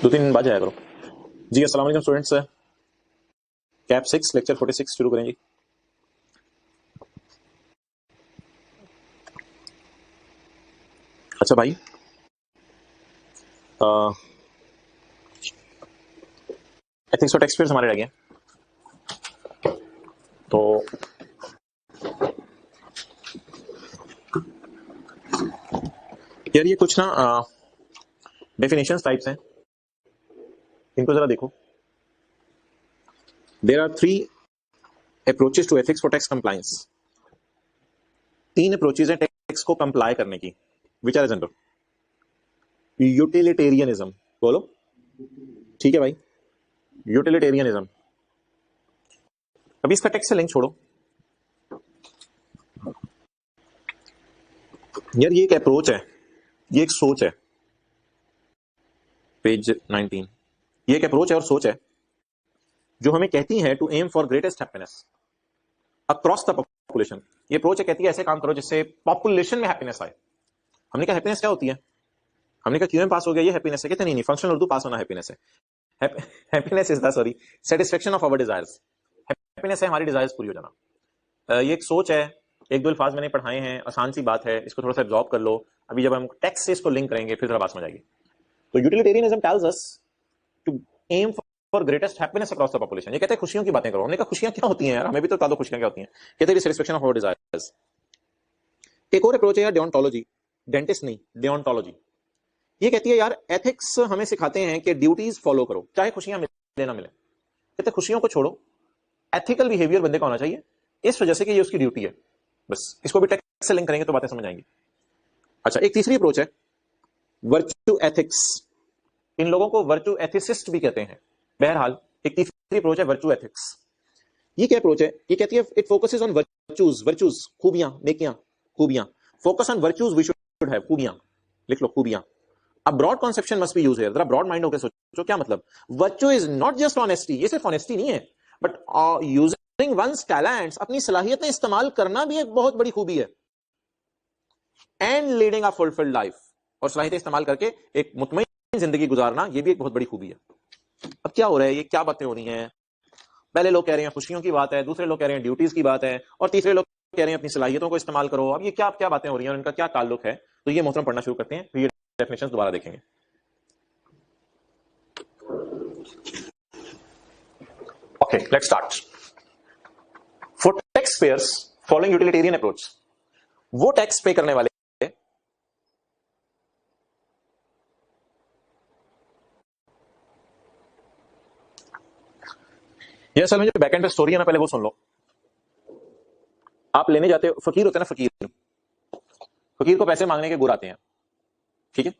2-3 बार जाया करो जी। अस्सलाम वालेकुम स्टूडेंट्स, कैप 6 लेक्चर 46 शुरू करेंगे। अच्छा भाई, एथिक्स और टेक्स्ट पेयर्स हमारे रह गए, तो यार ये कुछ ना डेफिनेशंस टाइप्स हैं, इनको जरा देखो। There are 3 approaches to ethics for tax compliance. 3 approaches हैं टैक्स को कंप्लाई करने की, which are as under utilitarianism. बोलो ठीक है भाई, यूटिलिटेरियनिज्म। अभी इसका टेक्स्ट से लिंक छोड़ो यार, ये एक अप्रोच है, ये एक सोच है। पेज 19, ये एक अप्रोच है और सोच है जो हमें कहती है to aim for greatest happiness across the population. ये अप्रोच है, कहती है ऐसे काम करो जिससे पॉपुलेशन में हैप्पीनेस आए। हमने कहा हैप्पीनेस क्या होती है, हमने कहा क्यों पास हो गया, ये हैप्पीनेस है। कहते नहीं, फंक्शनल उर्दू पास होना हैप्पीनेस है। Happiness is the satisfaction of our desires. Happiness है हमारी डिजायर्स पूरी हो जाना। ये एक सोच है, एक दो अल्फाज मैंने पढ़ाए हैं, आसान सी बात है, इसको थोड़ा सा एब्जॉर्ब कर लो। अभी जब हम टेक्स्ट से इसको लिंक करेंगे फिर जरा बात समझ आएगी। तो utilitarianism tells us to aim for greatest happiness across the population. ये कहते हैं खुशियों की बातें करो। हमने कहा खुशियां क्या होती हैं यार, हमें भी तो बता दो खुशियां क्या होती हैं। कहते हैं सेटिस्फेक्शन ऑफ आवर डिजायर्स। एक और अप्रोच है यार डियोंटोलॉजी, डेंटिस्ट नहीं, डियोंटोलॉजी। ये कहती है यार एथिक्स हमें सिखाते हैं कि ड्यूटीज फॉलो करो चाहे खुशियां मिले ना मिले। कहते खुशियों को छोड़ो, एथिकल बिहेवियर बंदे का होना चाहिए, इस वजह से कि ये उसकी ड्यूटी है। बस इसको भी टेक्स्ट से लिंक करेंगे तो बातें समझ आएंगी। अच्छा, एक तीसरी अप्रोच है वर्चू एथिक्स। इन लोगों को वर्चू एथिसिस्ट भी कहते हैं। बहरहाल एक तीसरी अप्रोच है वर्चू एथिक्स। ये क्या अप्रोच है, ये कहती है it focuses on virtues, virtues खूबियां, नेकियां, खूबियां। Focus on virtues we should have, खूबियां लिख लो, खूबियां। अब broad conception must be use here, जरा ब्रॉड माइंड होकर सोचो क्या मतलब। Virtue is not just honesty, ये सिर्फ ऑनेस्टी नहीं है, बट यूजिंग वंस टैलेंट्स, अपनी सलाहियतें इस्तेमाल करना भी एक बहुत बड़ी खूबी है। And leading a fulfilled life, और सलाहियतें इस्तेमाल करके एक मुतमईन जिंदगी गुजारना, ये भी एक बहुत बड़ी खूबी है। अब क्या हो रहा है, ये क्या बातें हो रही हैं। पहले लोग कह रहे हैं खुशियों की बात है, दूसरे लोग कह रहे हैं ड्यूटीज की बात है, और तीसरे लोग कह रहे हैं अपनी सलाहियतों को इस्तेमाल करो। अब ये क्या क्या बातें हो रही हैं और इनका क्या ताल्लुक है, तो ये मोहतरम पढ़ना शुरू करते हैं, फिर ये डेफिनेशंस दोबारा देखेंगे। Okay, let's start. For tax payers following utilitarian approach, वो टैक्स पे करने वाले ये असल में जो बैकएंड पे स्टोरी है ना, पहले वो सुन लो। आप लेने जाते हो, फकीर होते हैं ना, फकीर, फकीर को पैसे मांगने के गुर आते हैं, ठीक है।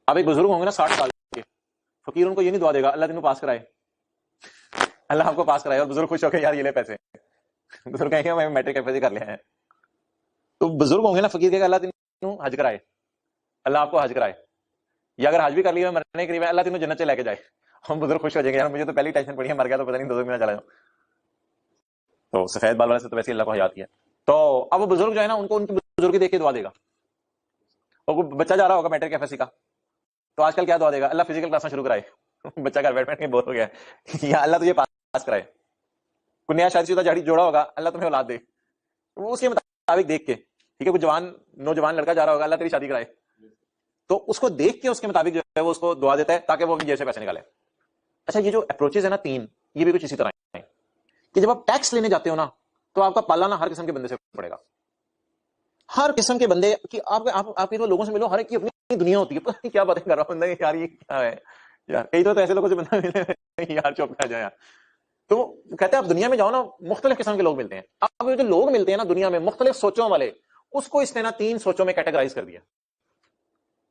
अब एक बुजुर्ग होंगे ना 60 साल के, फकीर उनको ये नहीं दुआ देगा अल्लाह तेनों पास कराए, अल्लाह आपको पास कराए, और बुजुर्ग खुश होकर यार ये ले पैसे। बुजुर्ग कहेंगे मैं मैट्रिक एफएससी कर लिया है। तो बुजुर्ग होंगे ना फकीर के, अल्लाह तेनों हज कराए, अल्लाह आपको हज कराए, या अगर हज भी कर लिया मरने के लिए अल्लाह तेनों जन्नत से लेके जाए। हम बुजुर्ग खुश हो जाएंगे, यार मुझे तो पहली टेंशन पड़ी है, मर गया तो पता नहीं 2 महीना चला जाऊं। तो सफेद बाल वाले से तो वैसे अल्लाह को हयात है। तो अब वो बुजुर्ग जो है ना, उनको उनकी बुजुर्गी देख के दुआ देगा। और बच्चा जा रहा होगा मैट्रिक एफएससी का, तो आजकल क्या दुआ देगा, अल्लाह फिजिकल क्लास शुरू कराए। बच्चा घर बैठ के बोर हो गया, या अल्लाह तुझे पास कराए। कोई नया शादीशुदा जाड़ी जोड़ा होगा, अल्लाह तुम्हें औलाद दे। वो उसके मुताबिक देख के, ठीक है, कुछ जवान नौजवान लड़का जा रहा होगा, अल्लाह तेरी शादी कराए। तो उसको देख के उसके मुताबिक जो है वो उसको दुआ देता है ताकि वो अपनी जेब से पैसे निकाले। अच्छा, ये जो अप्रोचेज है ना 3, ये भी कुछ इसी तरह है कि जब आप टैक्स लेने जाते हो ना, तो आपका पाला ना हर किस्म के बंदे से पड़ेगा, हर किस्म के बंदे की। आप तो लोगों से मिलो, हर एक की अपनी दुनिया होती है, पता नहीं क्या बातें कर रहा बंदा, यार ये क्या है यार। कई तो ऐसे लोगों से बंदा मिले यार चुप कर जाए यार। तो कहते हैं आप दुनिया में जाओ ना, मुख्तलिफ किस्म के लोग मिलते हैं। अब ये जो लोग मिलते हैं ना दुनिया में, मुख्तलिफ सोचों वाले, उसको इसने ना 3 सोचों में कैटेगराइज कर दिया।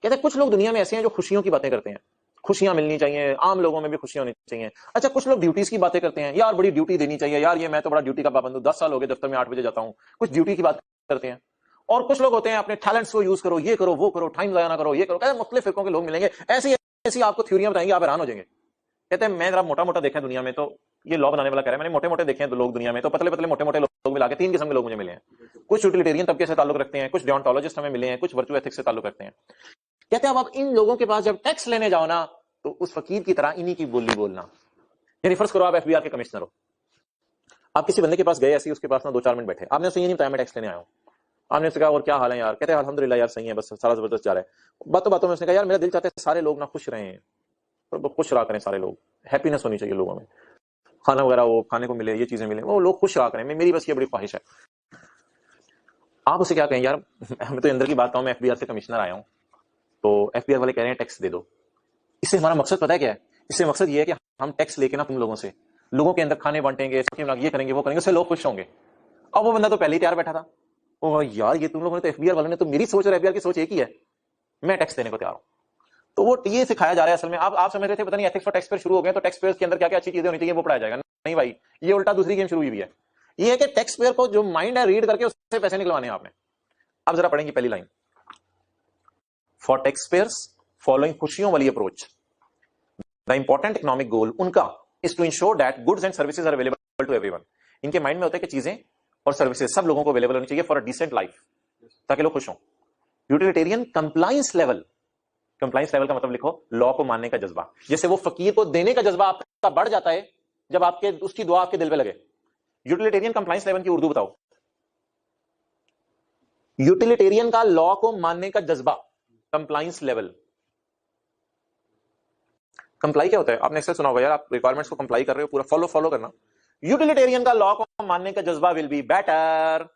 कहते हैं कुछ लोग दुनिया में ऐसे हैं जो खुशियों की बातें करते हैं, खुशियां मिलनी चाहिए, आम लोगों में भी खुशियां होनी चाहिए। अच्छा, कुछ लोग ड्यूटीज की बातें करते हैं, यार बड़ी ड्यूटी देनी चाहिए, यार ये मैं तो बड़ा ड्यूटी का पाबंद हूं, 10 साल हो गए दफ्तर में 8 बजे जाता हूं, कुछ ड्यूटी की बात करते हैं। और कुछ लोग होते हैं अपने टैलेंट्स को यूज करो, ये करो वो करो, टाइम जाया ना करो, ये करो। कहते हैं मुख्तलिफ फिरकों के लोग मिलेंगे, ऐसी ऐसी आपको थ्योरियां बताएंगे, आप हैरान हो जाएंगे। कहते हैं मैं जरा मोटा मोटा देखा दुनिया में, तो ये लॉ बनाने वाला कह रहा है मैंने मोटे मोटे देखे हैं लोग दुनिया में, तो पतले पतले मोटे मोटे लोग मिला के 3 किस्म के लोग मुझे मिले हैं। कुछ यूटिलिटेरियन तबके से ताल्लुक रखते हैं, कुछ डियोंटोलॉजिस्ट हमें मिले हैं, कुछ वर्चू एथिक्स से ताल्लुक रखते हैं। कहते हैं अब आप इन लोगों के पास जब टैक्स लेने जाओ ना, तो उस फकीर की तरह इन्हीं की बोली बोलना। यानी फर्ज करो आप एफबीआर के कमिश्नर हो, आप किसी बंदे के पास गए, ऐसे ही उसके पास ना 2-4 मिनट बैठे, आपने उसे ये नहीं बताया मैं टैक्स लेने आया हूं, आपने उससे कहा और क्या हाल है यार, कहते हैं अल्हम्दुलिल्लाह यार सही है, बस सारा जबरदस्त जा रहा है। बातों बातों में उसने कहा यार मेरा दिल चाहता है सारे लोग ना खुश रहें, तो खुश रहा करें सारे लोग, हैप्पीनेस होनी चाहिए लोगों में, खाना वगैरह वो खाने को मिले, ये चीजें मिले, वो लोग खुश रहा करें, मेरी बस ये बड़ी ख्वाहिश है। आप उसे क्या कहें यार मैं तो अंदर की बात कहूं, मैं एफबीआर से कमिश्नर आया हूं, तो एफबीआर वाले कह रहे हैं टैक्स दे दो। इससे हमारा मकसद पता है क्या है? इससे मकसद ये है कि हम टैक्स लेके ना तुम लोगों से लोगों के अंदर खाने बांटेंगे, ये करेंगे वो करेंगे, उससे लोग खुश होंगे। अब वो बंदा तो पहले ही तैयार बैठा था, ओ यार ये तुम लोगों ने तो एफबीआर वालों ने तो मेरी सोच और एफबीआर की सोच एक ही है, मैं टैक्स देने को तैयार हूं। तो वो ये सिखाया जा रहा है असल में। आप समझ रहे थे पता नहीं एथिक्स फॉर टैक्स पेयर शुरू हो गए तो टैक्स पेयर्स के अंदर क्या क्या अच्छी चीजें होनी चाहिए वो पढ़ाया जाएगा, नहीं भाई, ये उल्टा दूसरी गेम शुरू हुई है। ये है कि टैक्स पेयर को जो माइंड है रीड करके उससे पैसे निकलवाने हैं आपने। अब जरा पढ़ेंगे पहली line, for tax payers following खुशियों वाली approach the important economic goal उनका is to ensure that goods and services are available to everyone. इनके माइंड में होता है कि चीजें और सर्विसेज सब लोगों को अवेलेबल होनी चाहिए फॉर अ डिसेंट लाइफ, ताकि लोग खुश हों। Utilitarian compliance level, compliance level का मतलब लिखो लॉ को मानने का जज्बा। जैसे वो फकीर को देने का जज्बा आपका बढ़ जाता है जब आपके उसकी दुआ आपके दिल पे लगे। यूटिलिटेरियन कंप्लायंस लेवल की उर्दू बताओ। यूटिलिटेरियन का लॉ को मानने का जज्बा, कंप्लायंस लेवल। कंप्लाई क्या होता है? आपने अक्सर सुना होगा यार, आप रिक्वायरमेंट्स को कंप्लाई कर रहे हो, पूरा फॉलो करना। यूटिलिटेरियन का लॉ को मानने का जज्बा विल बी बेटर।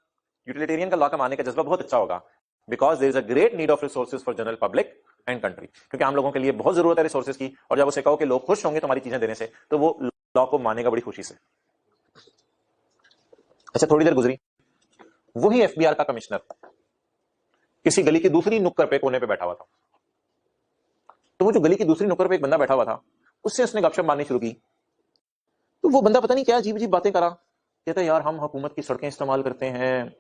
यूटिलिटेरियन का लॉ का मानने का जज्बा बहुत अच्छा होगा, because there is a great need of resources for general public and country. क्योंकि आम लोगों के लिए बहुत जरूरत है रिसोर्सेज की, और जब उसे कहो कि लोग खुश होंगे तुम्हारी चीजें देने से, तो वो लॉ को मानेगा बड़ी खुशी से। अच्छा, थोड़ी देर गुजरी, वही एफबीआर का कमिश्नर किसी गली की दूसरी नुक्कड़ पे कोने पे बैठा हुआ था। तो वो जो गली की दूसरी नुक्कड़ पे एक बंदा बैठा हुआ था, उससे उसने गपशप मारनी शुरू की। तो वो बंदा पता नहीं क्या अजीब अजीब बातें करा, कहता यार हम हुकूमत की सड़कें इस्तेमाल करते हैं,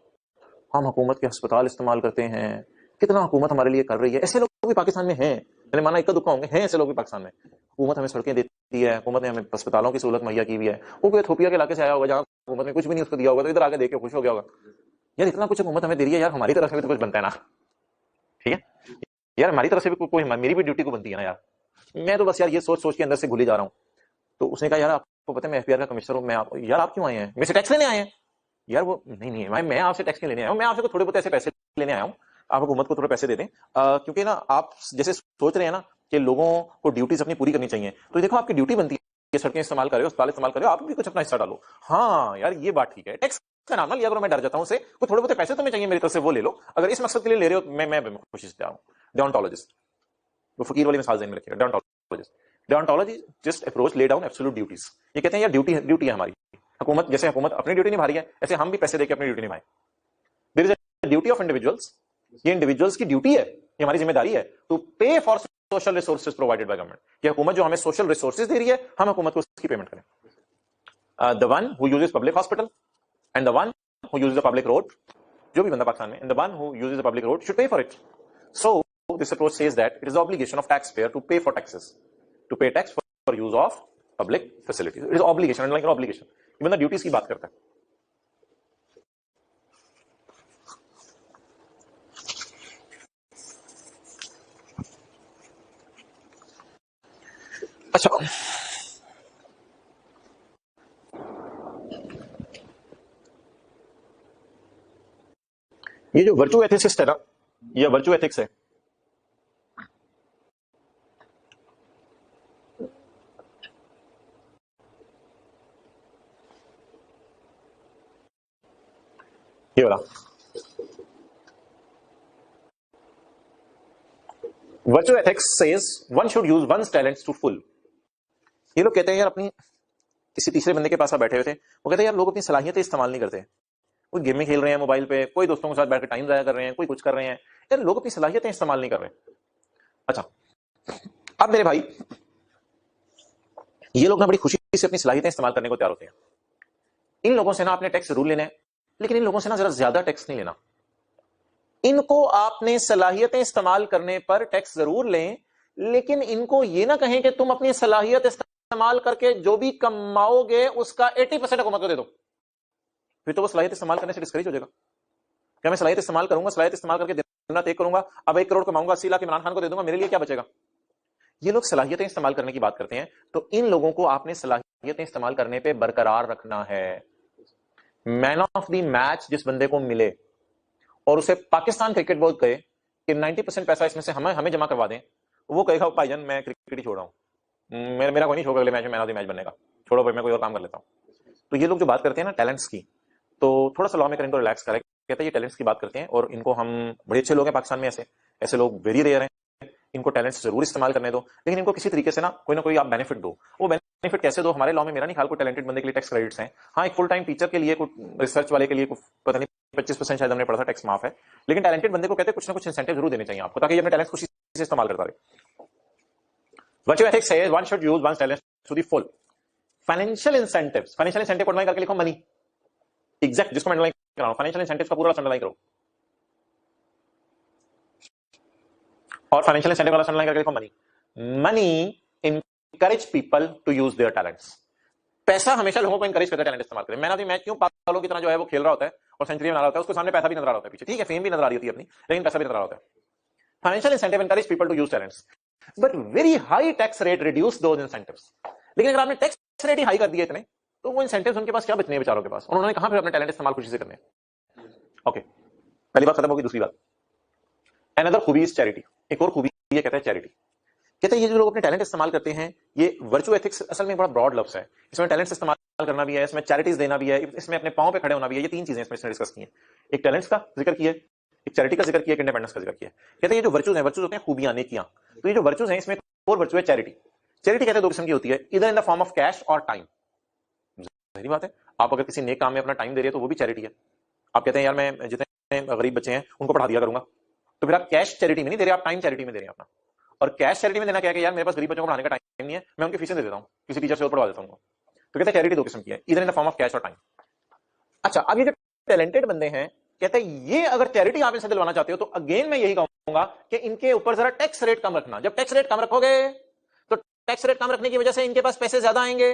हम हुकूमत के अस्पताल इस्तेमाल करते हैं, कितना हुकूमत हमारे लिए कर रही है। ऐसे लोग भी पाकिस्तान में हैं, मैंने माना इक्का दुक्का होंगे, हैं ऐसे लोग भी पाकिस्तान में। हुकूमत हमें सड़कें देती है, हुकूमत ने हमें अस्पतालों की सहूलत मुहैया की हुई है। वो कोई एथियोपिया के इलाके से आया होगा जहां हुकूमत ने कुछ भी नहीं उसको दिया होगा, तो इधर आके देख के खुश हो गया होगा, यार इतना कुछ हुकूमत हमें दे रही है, यार हमारी तरफ से भी तो कुछ बनता है ना, ठीक है यार, हमारी तरफ से भी कोई मेरी भी ड्यूटी को बनती है ना यार। मैं तो बस यार ये सोच सोच के अंदर से भूल ही जा रहा हूँ। तो उसने कहा यार आपको पता है मैं एफबीआर का कमिश्नर हूं, मैं यार आप क्यों आए हैं, मेरे से टैक्स लेने आए हैं? यार वो नहीं भाई, मैं आपसे टैक्स नहीं लेने आया हूं, मैं आपसे थोड़े बहुत ऐसे पैसे लेने आया हूं, आप हुकूमत को थोड़े पैसे दे दें, क्योंकि ना आप जैसे सोच रहे हैं ना कि लोगों को ड्यूटीज अपनी पूरी करनी चाहिए, तो देखो आपकी ड्यूटी बनती है, सड़कें इस्तेमाल कर रहे हो, अस्पताल इस्तेमाल कर रहे हो, आप भी कुछ अपना हिस्सा डालो। हाँ यार ये बात ठीक है, टैक्स का नाम ना लिया करो, मैं डर जाता हूं उससे, कोई थोड़े बहुत पैसे तुम्हें चाहिए मेरी तरफ से वो ले लो, अगर इस मकसद के लिए ले रहे हो मैं खुशी से तैयार हूं। डेओंटोलॉजिस्ट, वो फकीर वाली मिसाल ज़हन में रखिएगा, deontologist, deontology just approach lay down absolute duties. ये कहते हैं यार ड्यूटी है हमारी, हुकूमत जैसे हुकूमत अपनी ड्यूटी निभा रही है, ऐसे हम भी पैसे देकर अपनी ड्यूटी निभाएं। There is a duty of individuals, ये इंडिविजुअल्स की ड्यूटी है, ये हमारी जिम्मेदारी है to pay for social resources provided by government, कि हुकूमत जो हमें सोशल रिसोर्सेज दे रही है हम हुकूमत को उसकी पेमेंट करें। The one who uses public hospital and the one who uses the public road, जो भी बंदा पाकिस्तान में, and the one who uses the public road should pay for it. So this approach says that it is the obligation of taxpayer to pay for taxes, to pay tax for use of public facilities. It is obligation, like an obligation. ये बंदा duties की बात करता है। अच्छा, ये जो virtue ethicist है ना, ये वर्चू एथिक्स है, ये वाला virtue ethics says one should use one's talents to full. ये लोग कहते हैं यार, अपनी किसी तीसरे बंदे के पास बैठे हुए थे, वो कहते हैं यार लोग अपनी सलाहियतें इस्तेमाल नहीं करते, कोई गेमें खेल रहे हैं मोबाइल पे, कोई दोस्तों के साथ बैठकर टाइम जाया कर रहे हैं, कोई कुछ कर रहे हैं, यार लोग अपनी सलाहियतें इस्तेमाल नहीं कर रहे। अच्छा, अब मेरे भाई ये लोग ना बड़ी खुशी से अपनी सलाहियतें इस्तेमाल करने को तैयार होते हैं। इन लोगों से ना आपने टैक्स जरूर लेना है, लेकिन इन लोगों से ना जरा ज्यादा टैक्स नहीं लेना। इनको आपने सलाहियतें इस्तेमाल करने पर टैक्स जरूर लें, लेकिन इनको ये ना कहें कि तुम अपनी सलाहियत इस्तेमाल करके जो भी कमाओगे उसका 80% हुकूमत को दे दो, फिर तो वो सलाहियत इस्तेमाल करने से डिस्करेज हो जाएगा। क्या मैं सलाहियत इस्तेमाल करूंगा, सलाहियत इस्तेमाल करके दिन रात एक करूंगा, अब 1 करोड़ कमाऊंगा, 80 लाख इमरान खान को दे दूंगा, मेरे लिए क्या बचेगा? ये लोग सलाहियतें इस्तेमाल करने की बात करते हैं, तो इन लोगों को आपने सलाहियतें इस्तेमाल करने पे बरकरार रखना है। मैन ऑफ द मैच जिस बंदे को मिले और उसे पाकिस्तान क्रिकेट बोर्ड कहे कि 90% पैसा इसमें से हमें हमें जमा करवा दें, वो कहेगा भाईजान मैं क्रिकेट ही छोड़ रहा हूं, मेरा कोई नहीं शौक अगले मैच में मैन ऑफ द मैच बनने का, छोड़ो भाई मैं कोई और काम कर लेता हूं। तो ये लोग जो बात करते हैं ना टैलेंट्स की, तो थोड़ा सा लॉ मेकर इनको रिलैक्स करें। कहते हैं ये टैलेंट्स की बात करते हैं और इनको हम, बड़े अच्छे लोग हैं पाकिस्तान में, ऐसे ऐसे लोग वेरी रेयर हैं, इनको टैलेंट्स जरूर इस्तेमाल करने दो, लेकिन इनको किसी तरीके से ना कोई आप बेनिफिट दो। वो बेनिफिट कैसे दो? हमारे लॉ में मेरा नहीं ख्याल कोई टैलेंटेड बंदे के लिए टैक्स क्रेडिट्स हैं। हाँ, एक फुल टाइम टीचर के लिए, कुछ रिसर्च वाले के लिए पता नहीं 25% शायद हमने पढ़ा था टैक्स माफ है, लेकिन टैलेंटेड बंदे को कहते हैं कुछ ना कुछ इंसेंटिव जरूर देने चाहिए आपको, ताकि ये अपने टैलेंट खुशी से इस्तेमाल करता रहे। Virtue ethics says one should use one's talents to the full. Financial incentives, financial incentive को अंडरलाइन करके लिखो मनी, एग्जैक्ट जिसको मैं अंडरलाइन कर रहा हूं, फाइनेंशियल इंसेंटिव्स का पूरा अंडरलाइन करो, और फाइनेंशियल इंसेंटिव वाला अंडरलाइन करके लिखो money. Money encourage people to use their talents. पैसा हमेशा लोगों को encourage करता है टैलेंट इस्तेमाल करें। मैन ऑफ द मैच क्यों? पागलों की तरह जो है वो खेल रहा होता है और सेंचुरी बना रहा होता है, उसके सामने पैसा भी नजर आ रहा होता है पीछे, ठीक है, फेम भी नजर आ रही होती है अपनी, लेकिन पैसा भी नजर आ रहा होता है। Financial incentive encourage people to use talents, but very high tax rate reduce those incentives. लेकिन अगर आपने टैक्स रेट ही हाई कर दिए इतने, तो वो इंसेंटिव्स उनके पास क्या बचने हैं बेचारों के पास? उन्होंने कहां फिर अपने टैलेंट इस्तेमाल खुशी से करने? ओके, पहली बात खत्म होगी। दूसरी बात, अनदर खूबी इज चैरिटी। एक और खूबी ये कहता है चैरिटी। कहते हैं ये जो लोग अपने टैलेंट इस्तेमाल करते हैं, ये वर्चू एथिक्स असल में बड़ा ब्रॉड लफ्ज है, इसमें टैलेंट इस्तेमाल करना भी है, इसमें चैरिटीज देना भी है, इसमें अपने पांव पे खड़े होना भी है। ये तीन चीजें इसमें डिस्कस की हैं। एक टैलेंट्स का जिक्र किया, एक चैरिटी का जिक्र किया, एक इंडिपेंडेंस का जिक्र किया। कहते हैं ये जो वर्चूज हैं, वर्चूज होते हैं खूबियां, नेकियां। तो ये जो वर्चूज हैं, इसमें और वर्चू है चैरिटी। चैरिटी कहते हैं दो किस्म की होती है, इधर in the form of cash और टाइम। सही बात है, आप अगर किसी नेक काम में अपना टाइम दे रहे हैं तो वो भी चैरिटी है। आप कहते हैं यार मैं जितने गरीब बच्चे हैं उनको पढ़ा दिया करूंगा, तो फिर आप कैश चैरिटी में नहीं दे रहे, आप टाइम चैरिटी में दे रहे हैं अपना। और कैश चैरिटी में देना क्या है कि यार मेरे पास गरीब बच्चों को पढ़ाने का टाइम नहीं है, मैं उनकी फीसें दे देता हूं, किसी टीचर से और पढ़वा देता हूं। तो कहते हैं चैरिटी दो किस्म की है, इधर in the form of cash और टाइम। अच्छा, अब ये जो टैलेंटेड बंदे हैं, कहते हैं ये अगर चैरिटी आप इनसे दिलवाना चाहते हो तो अगेन मैं यही कहूंगा कि इनके ऊपर जरा टैक्स रेट कम रखना। जब टैक्स रेट कम रखोगे तो टैक्स रेट कम रखने की वजह से इनके पास पैसे ज्यादा आएंगे।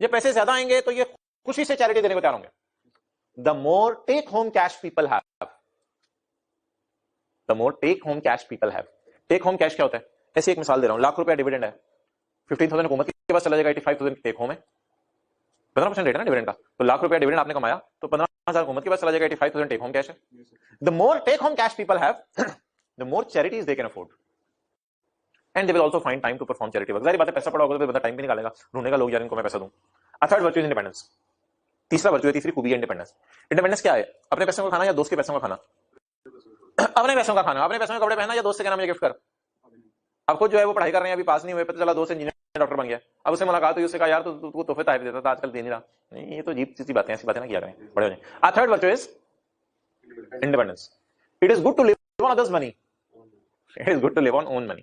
जब पैसे ज्यादा आएंगे तो ये खुशी से चैरिटी देने को तैयार होंगे। The more take home cash people have, the more take home cash people have. Take home cash क्या होता है? ऐसी एक मिसाल दे रहा हूं, ₹1,00,000 डिविडेंड है, 15,000 हुकूमत के पास चला जाएगा, 85,000 टेक होम है, 15% रेट है ना डिविडेंड का। तो ₹1,00,000 डिविडेंड आपने कमाया तो 15,000 हुकूमत के पास चला जाएगा, 85,000 टेक होम कैश है। The more take home cash people have, the more charities they can afford, and they will also find time to perform charity work. जाहिर बात है, पैसा पड़ा होगा तो बंदा टाइम भी निकालेगा, ढूंढेगा लोग यार इनको मैं पैसा दूं। अ थर्ड वर्च्यू इज इंडिपेंडेंस। तीसरा वर्च्यू है, तीसरी खूबी है इंडिपेंडेंस। इंडिपेंडेंस क्या है? अपने पैसों का खाना या दोस्त के पैसों का खाना? अपने पैसों का खाना, अपने पैसों के कपड़े पहनना या दोस्त से कहना मुझे गिफ्ट कर। अब खुद जो है वो पढ़ाई कर रहे हैं, अभी पास नहीं हुए, पता चला दोस्त इंजीनियर डॉक्टर बन गया, अब उससे मुलाकात हुई, उससे कहा यार तू तोहफे ताइफ देता था, आजकल दे नहीं रहा। नहीं, ये तो अजीब सी बातें, ऐसी बातें ना किया करें, बड़े हो जाए। A third virtue is independence. It is good to live on others money, it is good to live on own money.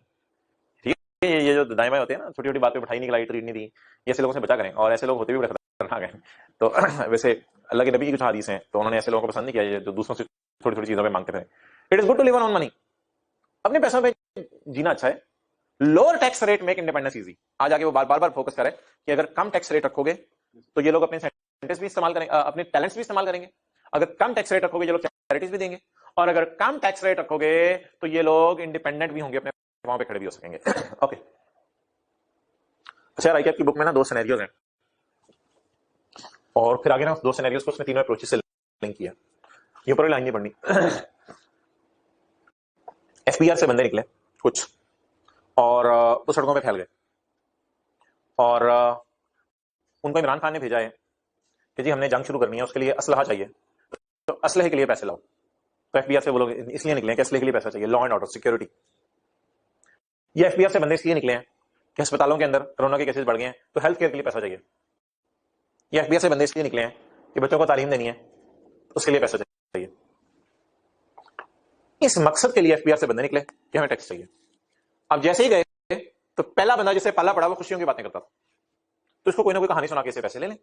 ठीक है, ये जो दाएं बाएं होते हैं ना, छोटी छोटी बात पे मिठाई नहीं खिलाई, ट्रीट नहीं दी, ऐसे लोगों से बचा करें। और ऐसे लोग होते भी बड़े खतरनाक हैं। तो वैसे अल्लाह के नबी की कुछ हदीस हैं, तो उन्होंने ऐसे लोगों को पसंद नहीं किया जो दूसरों से थोड़ी थोड़ी चीजों पे मांगते थे। It is good to live on own money, अपने पैसों पे जीना अच्छा है। Lower tax rate make independence easy. आज आगे वो बार बार फोकस करे कि अगर कम टैक्स रेट रखोगे तो ये लोग अपने इंसेंटिव्स भी इस्तेमाल करेंगे, अपने टैलेंट्स भी इस्तेमाल करेंगे। अगर कम टैक्स रेट रखोगे ये लोग चैरिटीज भी देंगे, और अगर कम टैक्स रेट रखोगे तो ये लोग इंडिपेंडेंट भी होंगे, अपने पांव पे खड़े भी हो सकेंगे। ओके, अच्छा, आईकेएप की बुक में ना 2 सिनेरियोज हैं, और फिर आगे ना 2 सिनेरियोज को उसने तीनों अप्रोचेस से लिंक किया। ये ऊपर लाइन नहीं पढ़नी। एफपीआर से बंदे निकले कुछ, और वो सड़कों पे फैल गए, और उनको इमरान खान ने भेजा है कि जी हमने जंग शुरू करनी है, उसके लिए असलहा चाहिए, तो असलहे के लिए पैसे लाओ। तो एफबीआर से वो लोग इसलिए निकले कि असलहे के लिए पैसा चाहिए, लॉ एंड ऑर्डर, सिक्योरिटी। ये एफबीआर से बंदे इसलिए निकले हैं कि अस्पतालों के अंदर कोरोना के केसेस बढ़ गए हैं, तो हेल्थ केयर के लिए पैसा चाहिए। ये एफबीआर से बंदे इसलिए निकले हैं कि बच्चों को तालीम देनी है, तो उसके लिए पैसा चाहिए। इस मकसद के लिए एफबीआर से बंदे निकले कि हमें टैक्स चाहिए। अब जैसे ही गए तो पहला बंदा जिसे पाला पड़ा वो खुशियों की बातें करता था, तो इसको कोई ना कोई कहानी सुना के इसे पैसे ले लें।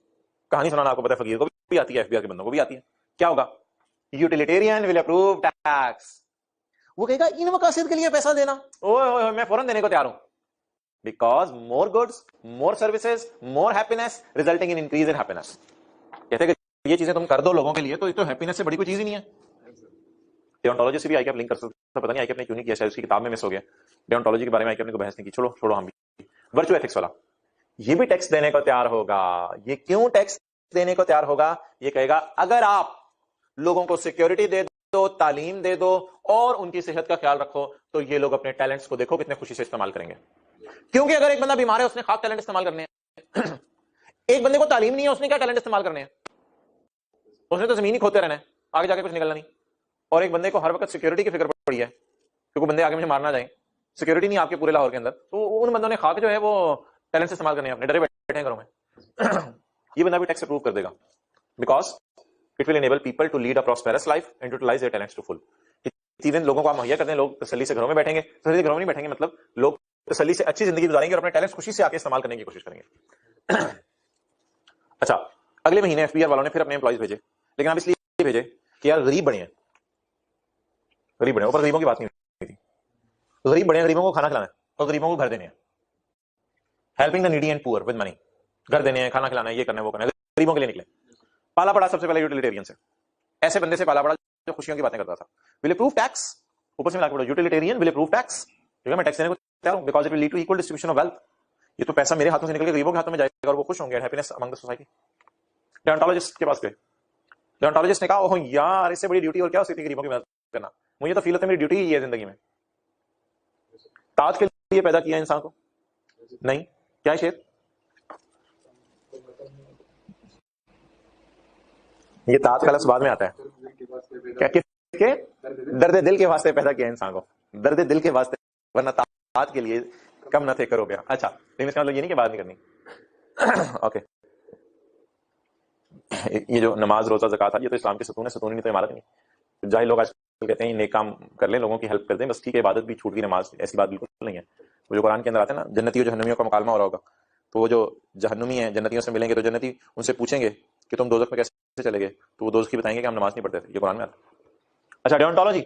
कहानी सुनाना आपको पता है फकीर को भी आती है, एफबीआर के बंदों को भी आती है। क्या होगा? Utilitarian will approve tax. वो कहेगा इन मकासद के लिए पैसा देना, ओए मैं फौरन देने को तैयार हूं, because more goods, more services, more happiness resulting in increase in happiness. कहते हैं कि ये चीजें तुम कर दो लोगों के लिए तो हैप्पीनेस से बड़ी कोई चीज ही नहीं है। डियोंटोलॉजी से भी आईकेएप लिंक कर सकता, पता नहीं आईकेएप ने क्यों नहीं किया, शायद उसकी किताब में मिस हो गया। डियोंटोलॉजी के बारे में आईकेएप ने कोई बहस नहीं की, छोड़ो हम भी वर्चुअल एथिक्स वाला, ये भी टैक्स देने को तैयार होगा। ये क्यों टैक्स देने को तैयार होगा? ये कहेगा अगर आप लोगों को सिक्योरिटी दे दो, तालीम दे दो और उनकी सेहत का ख्याल रखो, तो ये लोग अपने टैलेंट्स को देखो कितने खुशी से इस्तेमाल करेंगे। क्योंकि अगर एक बंदा बीमार है, उसने खास टैलेंट इस्तेमाल करने हैं। एक बंदे को तालीम नहीं है, उसने क्या टैलेंट इस्तेमाल करने हैं? उसने तो जमीन ही खोते रहना है, आगे जाके कुछ निकलना नहीं। और एक बंदे को हर वक्त सिक्योरिटी की फिक्र पड़ी है, क्योंकि बंदे आगे मुझे मारना जाए, सिक्योरिटी नहीं आपके पूरे लाहौर के अंदर, तो उन बंदों ने खाक जो है वो टैलेंट इस्तेमाल करने हैं, अपने डरे बैठे हैं घरों में। ये बंदा भी टैक्स अप्रूव कर देगा, because it will enable people to lead a prosperous life and utilize their talents to full. चीजें लोगों को आप मुहैया कर दें, लोग तसल्ली से घरों में बैठेंगे, तसल्ली से घरों में नहीं बैठेंगे, मतलब लोग तसल्ली से अच्छी जिंदगी गुजारेंगे और अपने टैलेंट्स खुशी से आके इस्तेमाल करने की कोशिश करेंगे। अच्छा, अगले महीने एफबीआर वालों ने फिर अपने एम्प्लॉइज भेजे, लेकिन अब इसलिए भेजे कि यार गरीब बने हैं, गरीब बने, ऊपर गरीबों की बात नहीं हुई थी, गरीब बने, गरीबों को खाना खिलाना है और गरीबों को घर देने हैं, helping the needy and poor with money, घर देने हैं, खाना खिलाना है, ये करना है, वो करना है, गरीबों के लिए निकले। पाला पड़ा सबसे पहले यूटिलिटेरियन से, ऐसे बंदे से पाला पड़ा जो खुशियों की बातें करता था। विल अप्रूव टैक्स, ऊपर से मिला के पढ़ो, यूटिलिटेरियन विल अप्रूव टैक्स, ठीक है, मैं टैक्स देने को तैयार हूं, because it will lead to equal distribution of wealth. ये तो पैसा मेरे हाथों से निकल के गरीबों के हाथों में जाएगा और वो खुश होंगे, हैप्पीनेस अमंग द सोसाइटी। डेंटोलॉजिस्ट के पास गए, डेंटोलॉजिस्ट ने कहा ओह यार, इससे बड़ी ड्यूटी और क्या हो सकती है गरीबों की मदद करना, मुझे तो फील होता है मेरी ड्यूटी ही है जिंदगी में। ताज के लिए पैदा किया इंसान को? नहीं, क्या है शेर? ये ताज का लफ्ज़ बाद में आता है, क्या किसके? दर्द दिल के वास्ते पैदा किया इंसान को, दर्द दिल के वास्ते, वरना ताज के लिए कम न थे करो गया। अच्छा, लेकिन इसका मतलब ये नहीं कि बात नहीं करनी। ओके, ये जो नमाज रोजा ज़कात है, ये तो इस्लाम के सतून है, सतून नहीं तो इमारत नहीं। जाहिल लोग आजकल कहते हैं नेक काम कर लें, लोगों की हेल्प कर दें, बस ठीक है, इबादत भी छूट गई, नमाज, ऐसी बात बिल्कुल नहीं है। वो जो कुरान के अंदर आते हैं ना, जन्नती और जहन्नमियों का मुकालमा हो रहा होगा, तो वो जो जहन्नुमी है जन्नतियों से मिलेंगे, तो जन्नती उनसे पूछेंगे कि तुम दोज़ख में कैसे चले गए, तो वो दोज़खी बताएंगे कि हम नमाज नहीं पढ़ते थे, ये कुरान में आता है। अच्छा, डेओंटोलॉजी,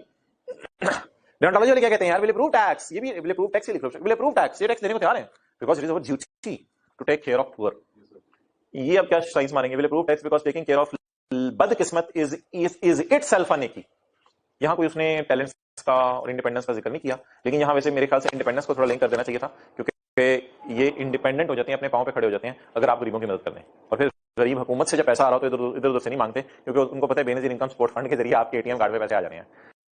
डेओंटोलॉजी वाले क्या कहते हैं यार? विल अप्रूव टैक्स, ये भी विल अप्रूव टैक्स ही लिख लो, विल अप्रूव टैक्स, ये टैक्स देने को तैयार है, because it is our duty to take care of poor. ये अब क्या साइंस मारेंगे? Will approve tax because taking care of बदकिस्मत इज इटसेल्फ अ नेकी। यहाँ कोई उसने टैलेंट्स का और इंडिपेंडेंस का जिक्र नहीं किया, लेकिन यहाँ वैसे मेरे ख्याल से इंडिपेंडेंस को थोड़ा लिंक कर देना चाहिए था, क्योंकि ये इंडिपेंडेंट हो जाते हैं, अपने पांव पे खड़े हो जाते हैं अगर आप गरीबों की मदद कर दें। और फिर गरीब हुकूमत से जब पैसा आ रहा हो तो इधर उधर से नहीं मांगते, क्योंकि उनको पता है बेनजीर इनकम सपोर्ट फंड के जरिए आपके एटीएम कार्ड पे पैसे आ जाने हैं,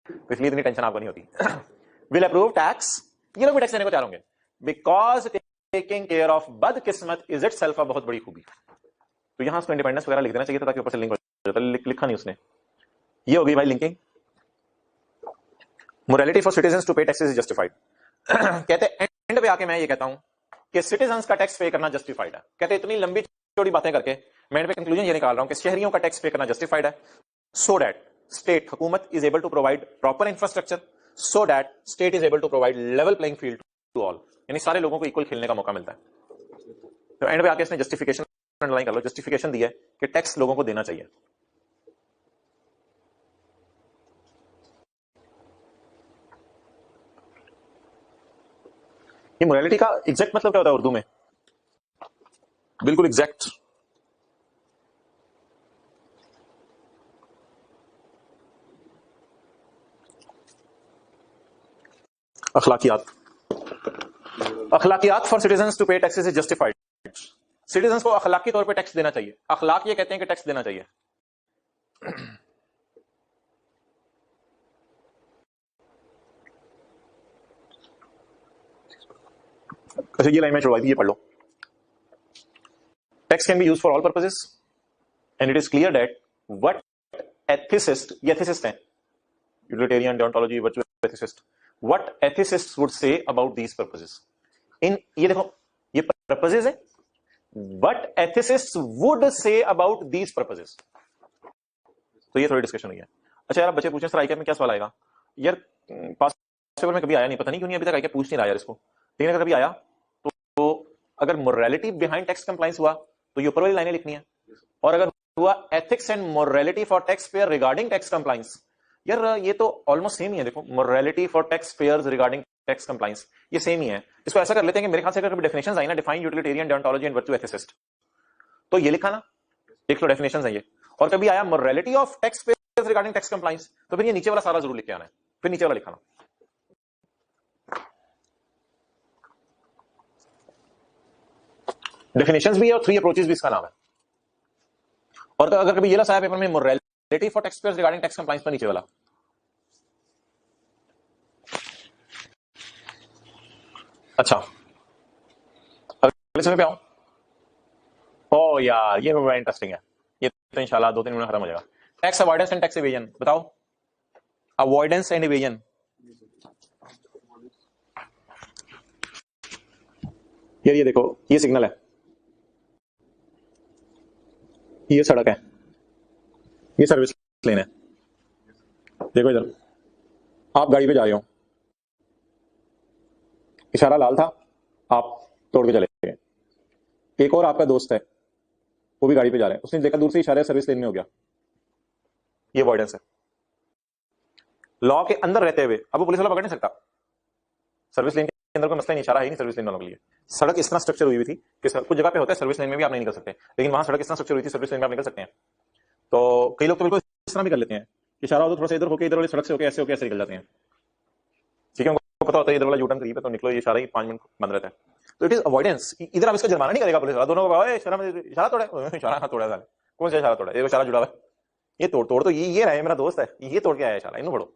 तो इसलिए इतनी टेंशन आपको नहीं होती। विल अप्रूव टैक्स, ये लोग भी टैक्स देने को तैयार होंगे, बिकॉज टेकिंग केयर ऑफ बदकिस्मत इज इटसेल्फ अ बहुत बड़ी खूबी। तो यहां उसको इंडिपेंडेंस वगैरह लिख देना चाहिए था, ताकि ऊपर से लिंक हो जाता, लिखा नहीं उसने। ये हो गई भाई linking. Morality for citizens to pay taxes is justified. कहते एंड पे आके मैं ये कहता हूं कि सिटीजंस का टैक्स पे करना जस्टिफाइड है। कहते इतनी लंबी चौड़ी बातें करके मैं पे कंक्लूजन ये निकाल रहा हूं कि शहरियों का टैक्स पे करना जस्टिफाइड है, सो दैट स्टेट हुकूमत is able to provide proper infrastructure, so that state is able to provide level playing field to all, यानी सारे लोगों को इक्वल खेलने का मौका मिलता है। तो एंड पे आके इसने जस्टिफिकेशन अंडरलाइन कर लो, जस्टिफिकेशन दी है कि टैक्स लोगों को देना चाहिए। ये मोरालिटी का एग्जैक्ट मतलब क्या होता है उर्दू में? बिल्कुल exact, अखलाकियात। अखलाकियात for citizens to pay taxes is justified. Citizens को अखलाकी तौर पे टैक्स देना चाहिए। अखलाक ये कहते हैं कि टैक्स देना चाहिए। अच्छा, ये लाइन में छुड़वाई थी, ये पढ़ लो। Tax can be used for all purposes and it is clear that what ethicist, ये एथिसिस्ट हैं, utilitarian, deontology, virtual ethicist, what ethicists would say about these purposes. इन ये देखो, ये पर्पसेस है, what ethicists would say about these purposes. तो ये थोड़ी डिस्कशन हुई है। अच्छा यार, बच्चे पूछे सर आईके में क्या सवाल आएगा? यार पास पेपर में कभी आया नहीं, पता नहीं क्यों नहीं अभी तक आईके पूछ नहीं रहा यार इसको, लेकिन अगर कभी आया तो अगर मोरालिटी बिहाइंड टैक्स कंप्लायंस हुआ तो ये ऊपर वाली लाइनें लिखनी है, और अगर हुआ ethics and morality for tax payer regarding tax compliance, यार ये तो ऑलमोस्ट सेम ही है। देखो, morality for tax pairs regarding tax compliance, ये सेम ही है। इसको ऐसा कर लेते हैं कि मेरे ख्याल से अगर कभी डेफिनेशंस आई ना, define, utilitarian, डेओंटोलॉजी and virtual ethicist, तो ये लिखा ना, देख लो डेफिनेशंस है ये, और कभी आया morality of tax pairs regarding tax compliance, तो फिर ये नीचे वाला सारा जरूर लिख के आना है, फिर नीचे वाला लिखाना। डेफिनेशंस भी है और 3 अप्रोचेस भी इसका नाम है। और अगर कभी ये लसा है पेपर में morality for tax pairs regarding tax compliance पर नीचे वाला, अच्छा अगले समय पे आओ। ओ यार ये बड़ा इंटरेस्टिंग है, ये तो इंशाल्लाह 2-3 मिनट में खत्म हो जाएगा। Tax avoidance and tax evasion, बताओ अवॉइडेंस एंड इवेजन। यार ये देखो, ये सिग्नल है, ये सड़क है, ये सर्विस लेन है। देखो इधर, आप गाड़ी पे जा रहे हो, इशारा लाल था, आप तोड़ के चले गए। एक और आपका दोस्त है, वो भी गाड़ी पे जा रहा है, उसने देखा दूर से इशारा सर्विस लेन में हो गया, ये अवॉइडेंस है। लॉ के अंदर रहते हुए अब वो पुलिस वाला पकड़ नहीं सकता, सर्विस लेन के अंदर कोई मसला नहीं, इशारा है ही नहीं सर्विस लेन वालों के लिए। सड़क इस तरह स्ट्रक्चर हुई थी कि कुछ जगह पे होता है सर्विस लेन में भी आप नहीं निकल सकते, लेकिन वहां सड़क इस तरह स्ट्रक्चर हुई थी सर्विस लेन में आप निकल सकते हैं। तो कई लोग तो बिल्कुल इस तरह भी कर लेते हैं, इशारा हो तो थोड़ा सा इधर होकर इधर वाली सड़क से होकर ऐसे निकल जाते हैं। ठीक है, उनको पता होता है इधर वाला यूटर्न करीब है तो निकलो, ये इशारा ही 5 मिनट बंद रहता है। तो इट इज अवॉइडेंस। इधर आप इसका जुर्माना नहीं करेगा पुलिस वाला, दोनों को इशारा तोड़ा, इशारा तोड़ा, कौन सा इशारा तोड़ा, ये इशारा जुड़ा हुआ है, ये तोड़ तो ये रहा है मेरा दोस्त है, ये तोड़ के आया इशारा, इन्हों पढ़ो।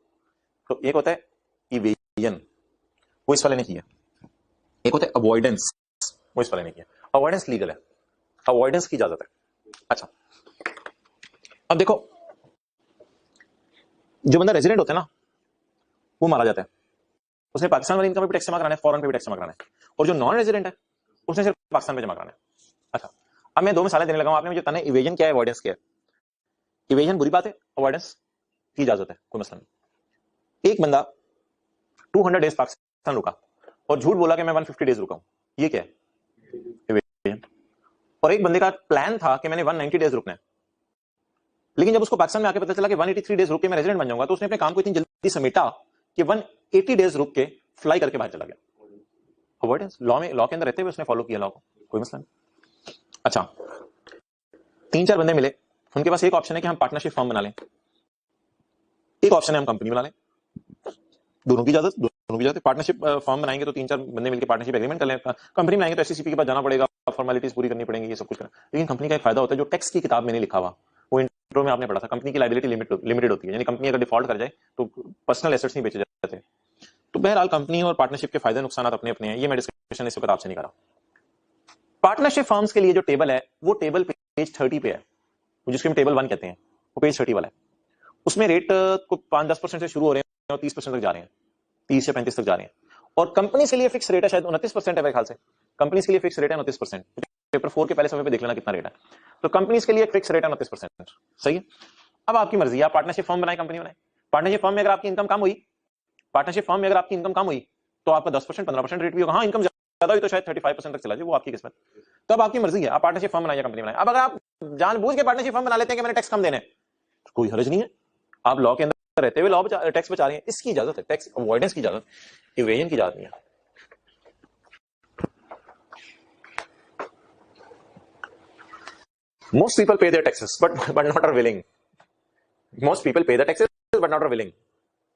तो एक होता है इवेजन, वो इस वाले ने किया, एक होता है अवॉइडेंस, वो इस वाले ने किया। अवॉइडेंस लीगल है, अवॉइडेंस की इजाजत है। अच्छा अब देखो, जो बंदा रेजिडेंट होता है ना वो मारा जाता है, उसने पाकिस्तान वाली इनकम पे भी टैक्स जमा कराना है, फॉरेन पे भी टैक्स जमा कराना है, और जो नॉन रेजिडेंट है उसने सिर्फ पाकिस्तान में जमा कराना है। अच्छा अब मैं 2 मिसालें देने लगा हूं, आपने मुझे बताना है इवेजन क्या है, अवॉइडेंस क्या है। इवेजन बुरी बात है, अवॉइडेंस की इजाजत है, कोई मसला नहीं। एक बंदा 200 डेज पाकिस्तान रुका और झूठ बोला कि मैं 150 डेज रुका हूं, ये क्या है, इवेजन। और एक बंदे का प्लान था कि मैंने 190 डेज रुकना है, लेकिन जब उसको पाकिस्तान में आके पता चला कि 183 डेज रुक के मैं रेजिडेंट बन जाऊंगा, तो उसने अपने काम को इतनी जल्दी समेटा कि 180 डेज रुक के फ्लाई करके बाहर चला गया। अवॉइडेंस, लॉ में, लॉ के अंदर रहते हुए उसने फॉलो किया लॉ को, कोई मसला नहीं। अच्छा 3-4 बंदे मिले, उनके पास एक ऑप्शन है कि हम पार्टनरशिप फॉर्म बना लें, एक ऑप्शन है हम कंपनी बना लें, दोनों की इजाजत। पार्टनरशिप फॉर्म बनाएंगे तो 3-4 बंदे मिलकर पार्टनरशिप एग्रीमेंट कर लें, कंपनी बनाएंगे तो एससीसीपी के पास जाना पड़ेगा, फॉर्मेलिटीज पूरी करनी पड़ेंगी, ये सब कुछ करना। लेकिन कंपनी का एक फायदा होता है, जो टैक्स की किताब में नहीं लिखा हुआ, वो इंट्रो में आपने पढ़ा था, कंपनी की लायबिलिटी लिमिटेड होती है, यानी कंपनी अगर डिफॉल्ट कर जाए तो पर्सनल एसेट्स नहीं बेचे जाते। तो बहरहाल कंपनी और पार्टनरशिप के फायदे नुकसान अपने अपने हैं, ये मैं डिस्कशन इस वक्त आपसे नहीं कर रहा। पार्टनरशिप फर्म्स के लिए जो टेबल है वो टेबल पेज 30 पे है, जिसको हम टेबल 1 कहते हैं, वो पेज 30 वाला है। उसमें रेट को 5-10% से शुरू हो रहे हैं और 30% तक जा रहे हैं, 30 या 35 तक जा रहे हैं। और कंपनी के लिए फिक्स रेट है, शायद 29% है मेरे ख्याल से, कंपनी के लिए फिक्स रेट है 29%। पेपर 4 के पहले समय पे देख लेना कितना रेट है। तो कंपनी के लिए एक फिक्स रेट है 29%, सही है। अब आपकी मर्जी है, आप पार्टनरशिप फर्म बनाए, कंपनी बनाए। पार्टनरशिप फर्म में अगर आपकी इनकम कम हुई, तो आपका 10% 15% रेट भी होगा। हाँ इनकम ज्यादा हुई तो शायद 35% तक चला जाए, वो आपकी किस्मत। तो अब आपकी मर्जी है, आप पार्टनरशिप फर्म बनाए या कंपनी बनाए। अब अगर आप जानबूझ के पार्टनरशिप फर्म बना लेते हैं कि मैंने टैक्स कम देने, तो कोई हर्ज नहीं है, आप लॉ के अंदर रहते हुए लॉ टैक्स बचा रहे हैं, इसकी इजाजत है, टैक्स अवॉइडेंस की इजाजत, इवेजन की इजाजत नहीं है। Most people pay their taxes, but not are willing. Most people pay the taxes, but not are willing.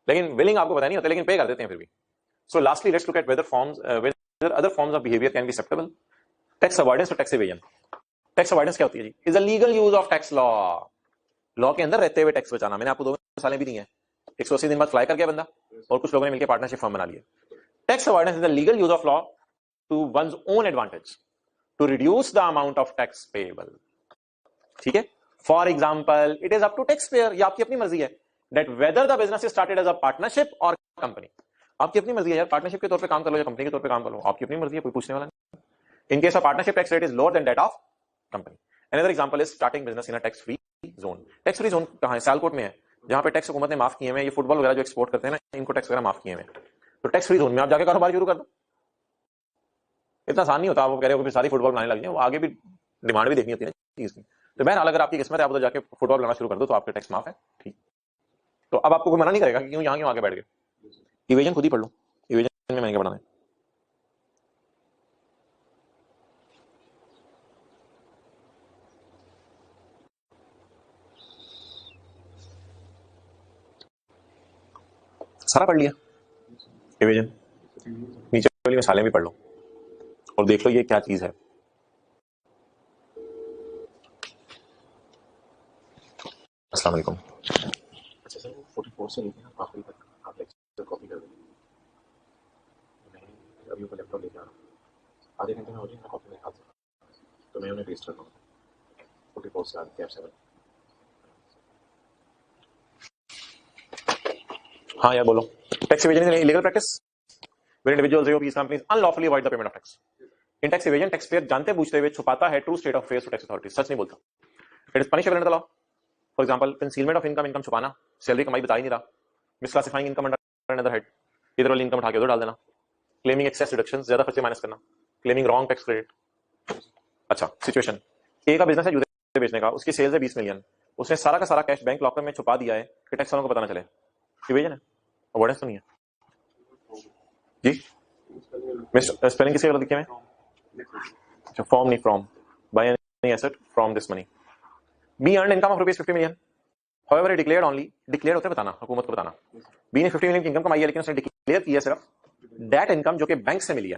लेकिन willing आपको पता नहीं होता, लेकिन पे कर देते हैं फिर भी. So lastly, let's look at whether other forms of behavior can be acceptable. Tax avoidance और tax evasion. Tax avoidance क्या होती है जी? Is the legal use of tax law. Law के अंदर रहते हुए टैक्स बचाना। मैंने आपको 2 मिसालें भी दी हैं। 180 दिन बाद फ्लाई कर गया बंदा और कुछ लोगों ने मिलकर पार्टनरशिप फर्म बना लिया। Tax avoidance is the legal use of law to one's own advantage to reduce the amount of tax payable. ठीक है, for example it is up to tax payer, ये आपकी अपनी मर्जी है, that whether the business is started as a partnership और company. आपकी अपनी मर्जी है यार, पार्टनरशिप के तौर पे काम कर लो या कंपनी के तौर पे काम कर लो, आपकी अपनी मर्जी है, कोई पूछने वाला नहीं। In case of partnership tax rate is lower than that of company. Another example is starting business in a tax free zone. Tax free zone कहां है? सियालकोट में है, जहां पे टैक्स हुकूमत ने माफ किए हैं। ये फुटबॉल वगैरह जो एक्सपोर्ट करते हैं ना, इनको टैक्स वगैरह माफ किए हैं। तो टैक्स फ्री जोन में आप जाके कारोबार शुरू कर दो, इतना आसान नहीं होता। आप कह रहे हो कि सारी फुटबॉल बनाने लग जाए, वो आगे भी डिमांड भी देखनी होती है चीज की। तो बहरहाल अगर आपकी किस्मत है, आप उधर जाके फुटबॉल बनाना शुरू कर दो तो आपके टैक्स माफ है, ठीक। तो अब आपको कोई मना नहीं करेगा कि क्यों यहां क्यों आगे बैठ गए। इवेजन खुद ही पढ़ लो, इवेजन में मैंने क्या पढ़ाना है। सारा पढ़ लिया इवेजन, नीचे वाली मिसालें भी पढ़ लो और देख लो ये क्या चीज है। अस्सलाम वालेकुम। अच्छा सर, वो 44 से लेके आप आखिरी तक आप लेक्चर कॉपी कर देंगे। मैं अभी ऊपर लैपटॉप लेके आ रहा हूँ, आधे घंटे में हो जाएगी, मैं कॉपी में हाथ से तो मैं उन्हें पेस्ट कर दूँगा 44 से आगे कैप 7। हाँ यार बोलो। Tax evasion is illegal practice where individuals or these companies unlawfully avoid the payment of tax. In tax evasion, taxpayer जानते बूझते हुए छुपाता है true state of affairs to tax authority, सच नहीं बोलता। It is punishable under the law. For example, concealment of income, income छुपाना, salary कमाई बता ही नहीं रहा, misclassifying income under another head, इधर वाली इनकम उठा के उधर डाल देना, क्लेमिंग एक्सेस डिडक्शंस, ज्यादा खर्चे माइनस करना, क्लेमिंग रॉन्ग टैक्स क्रेडिट। अच्छा सिचुएशन, ए का बिजनेस है जूते बेचने का, उसकी सेल्स है 20 मिलियन, उसने सारा का सारा कैश बैंक लॉकर में छुपा दिया है कि टैक्स वालों को पता ना चले। इवेजन है, अवॉइडेंस तो नहीं है जी। स्पेलिंग किसके गलत लिखे में? अच्छा, फ्रॉम नहीं from, by any asset from this money. Be earn income of ₹50 million, however declared only, declare होता है बताना, हुकूमत को बताना। बी ने 50 मिलियन की इनकम कमाई है लेकिन उसने डिक्लेयर किया सिर्फ दैट इनकम जो कि बैंक से मिली है,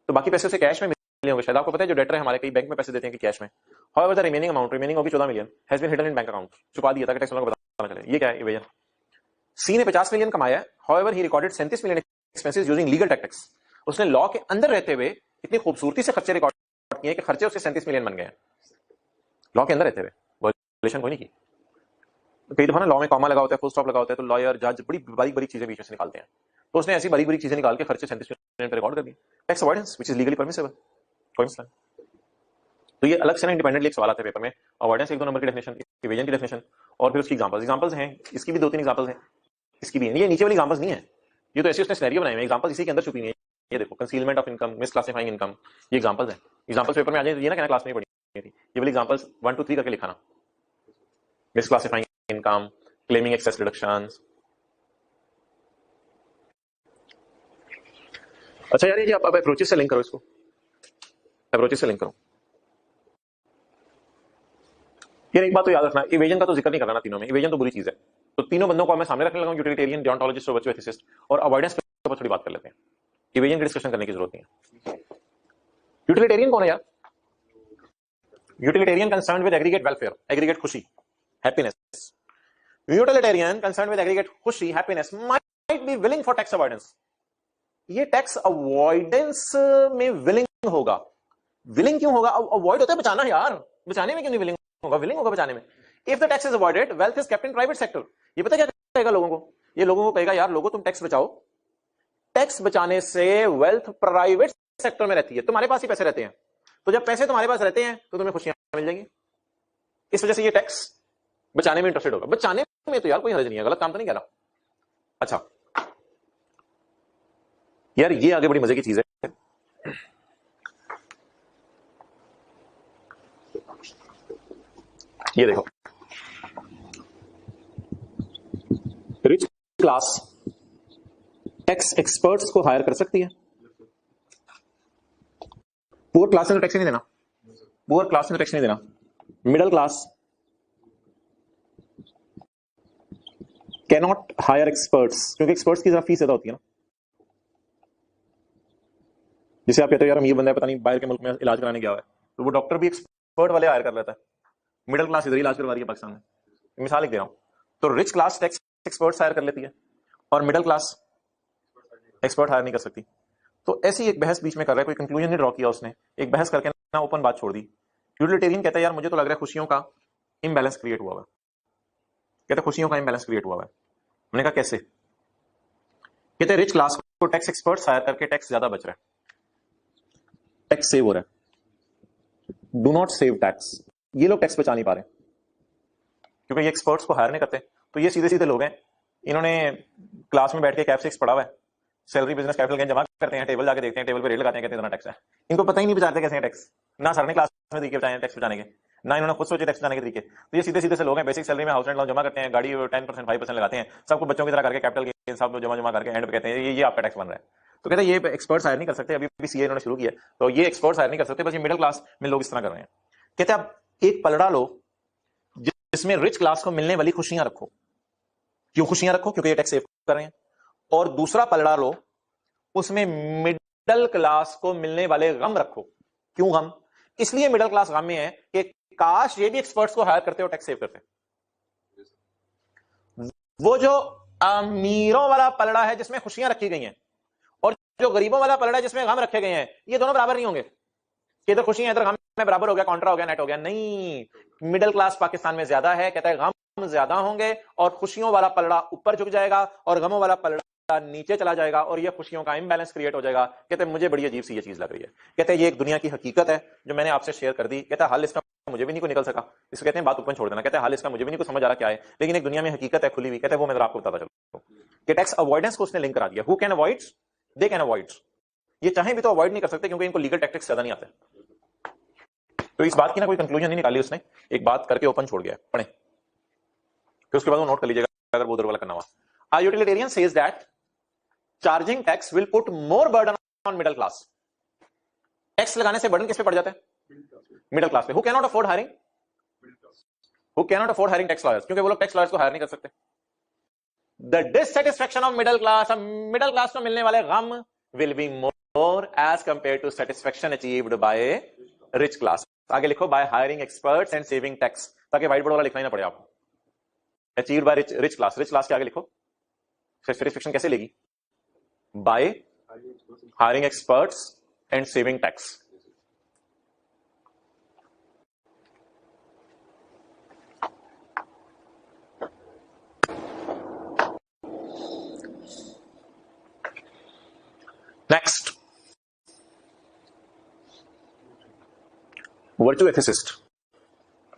तो बाकी पैसे उसे कैश में मिले होंगे। शायद आपको पता है जो डेटर है हमारे कई बैंक में पैसे देते हैं कि कैश में। However the remaining amount, remaining होगी 14 million, has been hidden in bank account, छुपा दिया था कि टैक्स वालों को पता ना चले। ये क्या है? इवेजन। सी ने 50 मिलियन कमाया है, however he recorded 37 million expenses using legal tax, उसने लॉ के अंदर रहते हुए इतनी खूबसूरती से खर्चे रिकॉर्ड किए कि खर्चे उसके 37 मिलियन बन गए हैं, लॉ के अंदर रहते हुए, वायलेशन कोई नहीं की। कई दफा ना लॉ में कॉमा लगा होता है, फुल स्टॉप लगा होता है, तो लॉयर जज बड़ी बारीक बारीक चीजें बीच में से निकालते हैं, तो उसने ऐसी बारीक बारीक चीजें निकाल के खर्चे 37 मिलियन पे रिकॉर्ड कर दिए। Tax avoidance which is legally permissible, कोई मसला नहीं। तो ये अलग से ना इंडिपेंडेंटली एक सवाल आता है पेपर में, अवॉइडेंस 1-2 नंबर की डेफिनेशन, इवेजन की डेफिनेशन, और फिर उसकी एग्जांपल्स हैं, इसकी भी 2-3 एग्जांपल्स हैं, इसकी भी है। ये नीचे वाली एग्जांपल्स नहीं है, ये तो ऐसे उसने सिनेरियो बनाए हैं, एग्जांपल्स इसी के अंदर छुपी हुई हैं। ये देखो, कंसीलमेंट ऑफ इनकम, मिसक्लासिफाइंग इनकम, ये एग्जांपल्स हैं। एग्जांपल्स पेपर में आ जाए, ये ना कहना क्लास में पढ़ी थी, ये वाली एग्जांपल्स 1 2 3 करके लिखाना, मिसक्लासिफाइंग इनकम, क्लेमिंग एक्सेस डिडक्शंस। अच्छा यार, ये आप अप्रोचेस से लिंक करो, इसको अप्रोचेस से लिंक करो। यार एक बात तो याद रखना, इवेजन का तो जिक्र नहीं करना तीनों में, इवेजन तो बुरी चीज है, तो तीनों बंदों को मैं सामने रखने लगा हूं, यूटिलिटेरियन, डियोंटोलॉजिस्ट और वर्चुअल एथिसिस्ट, और अवॉइडेंस पे थोड़ी बात कर लेते हैं। इवेजन की डिस्कशन करने की जरूरत नहीं है। यूटिलिटेरियन कौन है यार? Utilitarian concerned with aggregate welfare, aggregate खुशी, happiness. Utilitarian concerned with aggregate खुशी, happiness, might be willing for tax avoidance. ये टैक्स अवॉइडेंस में विलिंग होगा। विलिंग क्यों होगा? अवॉइड होता है बचाना यार, बचाने में क्यों नहीं विलिंग होगा? विलिंग होगा बचाने में। If the tax is avoided, wealth is kept in private sector. ये पता क्या कहेगा लोगों को? ये लोगों को कहेगा यार लोगों तुम टैक्स बचाओ, टैक्स बचाने से वेल्थ प्राइवेट सेक्टर में रहती है, तुम्हारे पास ही पैसे रहते हैं, तो जब पैसे तुम्हारे पास रहते हैं तो तुम्हें खुशियां मिल जाएंगी। इस वजह से ये टैक्स बचाने में इंटरेस्टेड होगा। बचाने में तो यार कोई हर्ज नहीं है, गलत काम तो नहीं कह रहा। अच्छा यार, ये आगे बड़ी मजे की चीज है। ये देखो, रिच क्लास टैक्स एक्सपर्ट्स को हायर कर सकती है, पुअर क्लास ने तो टैक्स नहीं देना, पुअर क्लास ने टैक्स नहीं देना। Middle class can not hire experts, क्योंकि एक्सपर्ट्स की जरा फीस ज्यादा होती है ना। जिसे आप कहते हो यार हम ये बंदा है पता नहीं बाहर के मुल्क में इलाज कराने गया हुआ है, तो वो डॉक्टर भी एक्सपर्ट वाले हायर कर लेता है। मिडिल क्लास इधर इलाज करवा रही है पाकिस्तान में, मिसाल लिख दे रहा हूं। तो rich class tax experts hire कर लेती है और मिडिल क्लास एक्सपर्ट हायर नहीं कर सकती। तो ऐसी एक बहस बीच में कर रहा है, कोई कंक्लूजन नहीं ड्रॉ किया उसने, एक बहस करके ना ओपन बात छोड़ दी। यूटिलिटेरियन कहता है यार मुझे तो लग रहा है खुशियों का इम्बैलेंस क्रिएट हुआ है, कहते खुशियों का इम्बैलेंस क्रिएट हुआ है। मैंने कहा कैसे? कहते रिच क्लास को टैक्स एक्सपर्ट्स हायर करके टैक्स ज्यादा बच रहा है, टैक्स सेव हो रहा है। डू नॉट सेव टैक्स, ये लोग टैक्स बचा नहीं पा रहे क्योंकि ये एक्सपर्ट्स को हायर नहीं करते। तो ये सीधे सीधे लोग हैं, इन्होंने क्लास में बैठ के कैप 6 पढ़ा हुआ है, सैलरी बिजनेस कैपिटल गेन जमा करते हैं, टेबल जाके देखते हैं, टेबल पे रेट लगाते हैं, कहते हैं इतना टैक्स है। इनको पता ही नहीं बचाते कैसे हैं टैक्स, ना सर ने क्लास में तरीके बताए टैक्स बचाने के, ना इन्होंने खुद सोचे टैक्स बचाने के तरीके। तो ये सीधे सीधे से लोग हैं, बेसिक सैलरी में हाउस रेंट लोन जमा करते हैं, गाड़ी 10% 5% लगाते हैं, सबको बच्चों की तरह करके कैपिटल गेन सब जमा करके एंड पे कहते हैं ये आपका टैक्स बन रहा है। तो कहते हैं ये एक्सपर्ट्स हायर नहीं कर सकते, अभी भी सीए इन्होंने शुरू किया, तो ये एक्सपर्ट्स हायर नहीं कर सकते, बस ये मिडिल क्लास में लोग इस तरह कर रहे हैं। कहते हैं आप एक पलड़ा लो जिसमें रिच क्लास को मिलने वाली खुशियां रखो। क्यों खुशियां रखो? क्योंकि ये टैक्स सेव कर रहे हैं। और दूसरा पलड़ा लो, उसमें मिडिल क्लास को मिलने वाले गम रखो। क्यों गम? इसलिए मिडिल क्लास गम में है कि काश ये भी एक्सपर्ट्स को हायर करते हो टैक्स सेव करते। वो जो अमीरों वाला पलड़ा है जिसमें खुशियां रखी गई हैं और जो गरीबों वाला पलड़ा है जिसमें गम रखे गए हैं, ये दोनों बराबर नहीं होंगे कि इधर खुशियां इधर गम में बराबर हो गया, कॉन्ट्रा हो गया, नेट हो गया। नहीं, मिडिल क्लास पाकिस्तान में ज्यादा है, कहता है गम ज्यादा होंगे और खुशियों वाला पलड़ा ऊपर झुक जाएगा और गमों वाला पलड़ा नीचे चला जाएगा और ये खुशियों का इम्बैलेंस क्रिएट हो जाएगा। कहते हैं मुझे बड़ी अजीब सी ये चीज लग रही है। कहते हैं ये एक दुनिया की हकीकत है जो मैंने आपसे शेयर कर दी। कहता है हल इसका मुझे भी नहीं को निकल सका, इसको कहते हैं बात ओपन छोड़ देना। कहते हैं हल इसका मुझे भी नहीं को समझ आ रहा क्या है, लेकिन एक दुनिया में हकीकत है खुली हुई। कहते हैं वो मैं आपको बताता चलूं कि टैक्स अवॉइडेंस को उसने लिंक करा दिया। Who can avoid, they can avoid. ये चाहे भी तो अवॉइड नहीं कर सकते क्योंकि इनको लीगल टैक्टिक्स ज्यादा नहीं आते। तो इस बात की ना कोई कंक्लूजन नहीं निकाली उसने, एक बात करके ओपन छोड़ गया। पढ़े फिर उसके बाद वो नोट कर लीजिएगा अगर वो उधर वाला करना हुआ। Uh utilitarian says that charging tax will put more burden on middle class. Tax लगाने से बर्डन किस पे पड़ जाता है? मिडिल क्लास पे। Who can not afford hiring, who can not afford hiring tax lawyers, क्योंकि वो लोग टैक्स लॉयर्स को हायर नहीं कर सकते। The dissatisfaction of middle class को मिलने वाले गम will be more as compare to satisfaction achieved by rich class. आगे लिखो by hiring experts and saving tax, ताकि व्हाइट बोर्ड वाला लिखना ही ना पड़े आपको। Achieved by rich class, rich class के आगे लिखो सेटिस्फैक्शन कैसे लेगी? By hiring experts and saving tax. Next, virtue ethicist.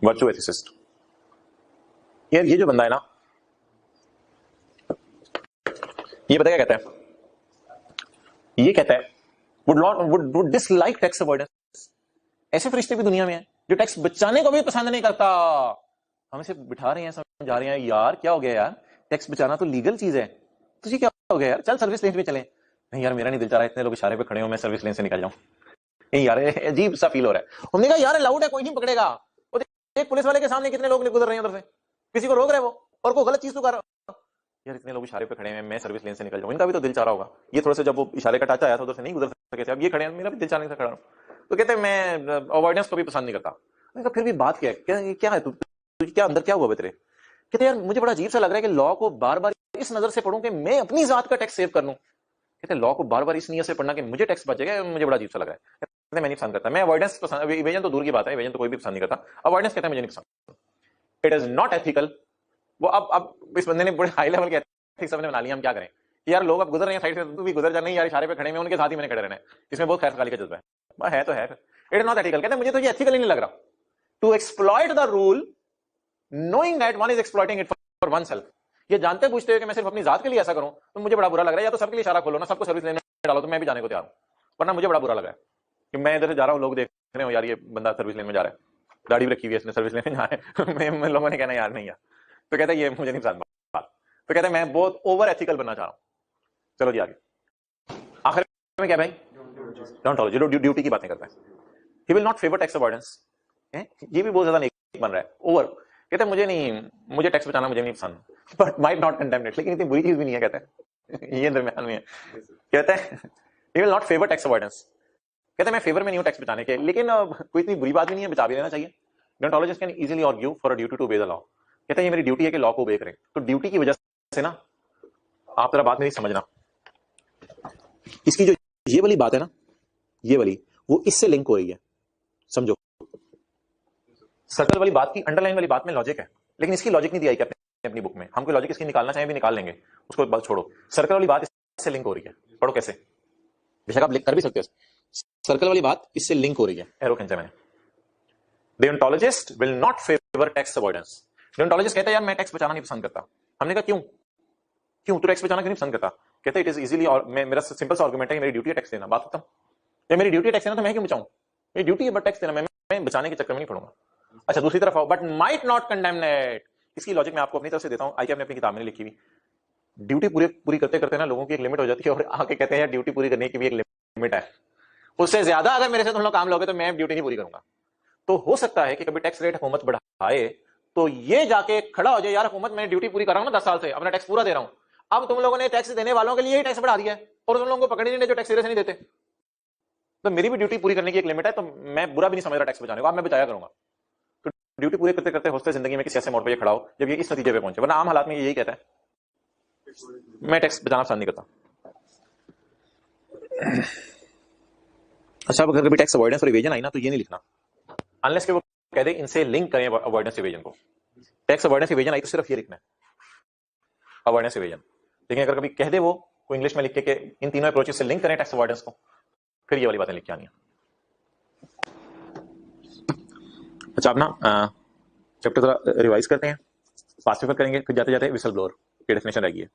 Virtue ethicist, यार ये जो बंदा है ना, ये पता क्या कहता है? ये कहता है वुड डिसलाइक टैक्स अवॉइडेंस। ऐसे फरिश्ते भी दुनिया में हैं जो टैक्स बचाने को भी पसंद नहीं करता। हम इसे बिठा रहे हैं, समझा रहे हैं यार क्या हो गया यार, टैक्स बचाना तो लीगल चीज है, तुझे क्या हो गया यार, चल सर्विस लेन पे चले। नहीं यार मेरा नहीं दिल चाह रहा, इतने लोग इशारे पे खड़े हो, मैं सर्विस लेन से निकल जाऊं। नहीं यार अजीब सा फील हो रहा है। हमने कहा यार लाउड है, कोई नहीं पकड़ेगा। वो देख पुलिस वाले के सामने कितने लोग गुजर रहे हैं उधर से, किसी को रोक रहे वो, और कोई गलत चीज तो कर यार, इतने लोग इशारे पे खड़े हैं, मैं सर्विस लेन से निकल जाऊं। इनका भी तो दिल चाह रहा होगा। ये थोड़ा सा जब वो इशारे का टच आया था उधर से नहीं गुजर सके थे, अब ये खड़े हैं, मेरा भी दिल चाहने से खड़ा हूं। तो कहते हैं मैं अवॉइडेंस को भी पसंद नहीं करता। मैंने कहा फिर भी बात क्या है, क्या है तुझे क्या अंदर क्या हुआ तेरे? कहते यार मुझे बड़ा अजीब सा लग रहा है कि लॉ को बार बार इस नजर से पढ़ूं कि मैं अपनी जात का टैक्स सेव कर लूं। कहते लॉ को बार बार इस नियत से पढ़ना कि मुझे टैक्स बचेगा, मुझे बड़ा अजीब सा लग रहा है। कहते मैं नहीं पसंद करता, मैं अवॉइडेंस पसंद, इवेजन तो दूर की बात है, इवेजन तो कोई भी पसंद नहीं करता, अवॉइडेंस कहते हैं मुझे नहीं पसंद। It is not ethical. वो अब इस बंदे ने बड़े हाई लेवल के एथिक्स अपने बना लिया। हम क्या करें यार, लोग अब गुजर रहे हैं साइड से, तू भी गुजर जा। नहीं यार इशारे पे खड़े में उनके साथ ही मैंने खड़े रहना है, इसमें बहुत खैर खाली का जज्बा है तो है। It is not ethical. कहते मुझे तो ये एथिकल ही नहीं लग रहा to exploit the rule knowing that one is exploiting it for oneself. ये जानते पूछते हुए कि मैं सिर्फ अपनी जात के लिए ऐसा करूं, तो मुझे बड़ा बुरा लग रहा है। या तो सबके लिए इशारा खोलो ना, सबको सर्विस लेने डालो तो मैं भी जाने को तैयार हूं, वरना मुझे बड़ा बुरा लग रहा है कि मैं इधर से जा रहा हूं, लोग देख रहे हो यार ये बंदा सर्विस लेन में जा रहा है, दाढ़ी भी रखी हुई है इसने, सर्विस लेने जा रहा है। मैं लोगों ने कहना यार नहीं यार। तो कहता है ये मुझे नहीं पसंद बात। तो कहता है मैं बहुत ओवर एथिकल बनना चाह रहा हूं। चलो जी आगे, आखिर में क्या भाई, डोंटोलॉजी ड्यूटी की बातें करता है। He will not favour tax avoidance. ये भी बहुत ज्यादा नेक बन रहा है, ओवर। कहते हैं मुझे नहीं, मुझे टैक्स बचाना मुझे नहीं पसंद, बट माइट नॉट कंडेम्नेट। लेकिन इतनी बुरी चीज भी नहीं है, कहते हैं ये दरमियान में है। कहते हैं he will not favour tax avoidance. कहते हैं मैं फेवर में नहीं हूं टैक्स बचाने के, लेकिन कोई इतनी बुरी बात भी नहीं है, बचा भी लेना चाहिए। Deontologist can easily argue for a duty to obey the law. कहते हैं ये मेरी ड्यूटी है कि लॉ को ओबे करें। तो ड्यूटी की वजह से ना, आप जरा बात मेरी समझना, इसकी जो ये वाली बात है ना, ये वाली वो इससे लिंक हो रही है, समझो। सर्कल वाली बात की, अंडरलाइन वाली बात में लॉजिक है, लेकिन इसकी लॉजिक नहीं दी आई अपनी बुक में। हम कोई लॉजिक इसकी निकालना चाहें भी निकाल लेंगे, उसको एक बात छोड़ो। सर्कल वाली बात इससे लिंक हो रही है, पढ़ो कैसे, बेशक आप लिख कर भी सकते हो। सर्कल वाली बात इससे लिंक हो रही है, एरो खींचा मैंने। Deontologist will not favour tax avoidance. Deontologist कहता है यार मैं टैक्स बचाना नहीं पसंद करता। हमने कहा क्यों क्यों तू टैक्स बचाना क्यों नहीं पसंद करता? कहता है इट इज इजीली, और मेरा सिंपल सा आर्गुमेंट है, मेरी ड्यूटी है टैक्स देना। बात खत्म। ये मेरी ड्यूटी है टैक्स देना, तो मैं क्यों बचाऊं? मेरी ड्यूटी है बट टैक्स देना, मैं बचाने के चक्कर में नहीं पड़ूंगा। अच्छा दूसरी तरफ आओ, बट माइट नॉट कंडेम्नेट। इसकी लॉजिक मैं आपको अपनी तरफ से देता हूं, आई ने अपनी किताब में लिखी हुई। ड्यूटी पूरी करते करते ना लोगों की एक लिमिट हो जाती है, और आके कहते हैं यार ड्यूटी पूरी करने की भी एक लिमिट है, उससे ज्यादा अगर मेरे से तुम लोग काम लोगे तो मैं ड्यूटी नहीं पूरी करूंगा। तो हो सकता है कि कभी टैक्स रेट हुकूमत बढ़ाए तो ये जाके खड़ा हो जाए, यार हुकूमत मैं ड्यूटी पूरी कर रहा हूं ना 10 साल से, अपना टैक्स पूरा दे रहा हूं, अब तुम लोगों ने टैक्स देने वालों के लिए ही टैक्स बढ़ा दिया है और तुम लोगों को पकड़े नहीं जो टैक्स सीरियस नहीं देते। तो मेरी भी ड्यूटी पूरी करने की एक लिमिट है, तो मैं बुरा भी नहीं समझ रहा टैक्स बचाने को, अब मैं बचाया करूंगा। तो ड्यूटी पूरी करते करते होते जिंदगी में किसी ऐसे मोड़ पर खड़ा हो जब ये इस नतीजे पे पहुंचे, वरना आम हालात में यही कहता है मैं टैक्स बचाना पसंद नहीं करता। अच्छा, अब अगर कभी टैक्स अवॉइडेंस और इवेजन आई ना तो ये नहीं लिखना, अनलेस कि वो कह दे इनसे लिंक करें अवॉइडेंस इवेजन को। टैक्स अवॉइडेंस इवेजन आई तो सिर्फ ये लिखना है, अवॉइडेंस इवेजन। लेकिन अगर कभी कह दे वो कोई इंग्लिश में लिख के इन तीनों अप्रोचेस से लिंक करें टैक्स अवॉइडेंस को, फिर ये वाली बातें लिख के आनी है। अच्छा, आप ना चैप्टर थोड़ा रिवाइज करते हैं, पास्ट पेपर करेंगे, फिर जाते जाते विसल ब्लोअर की डेफिनेशन रहेगी।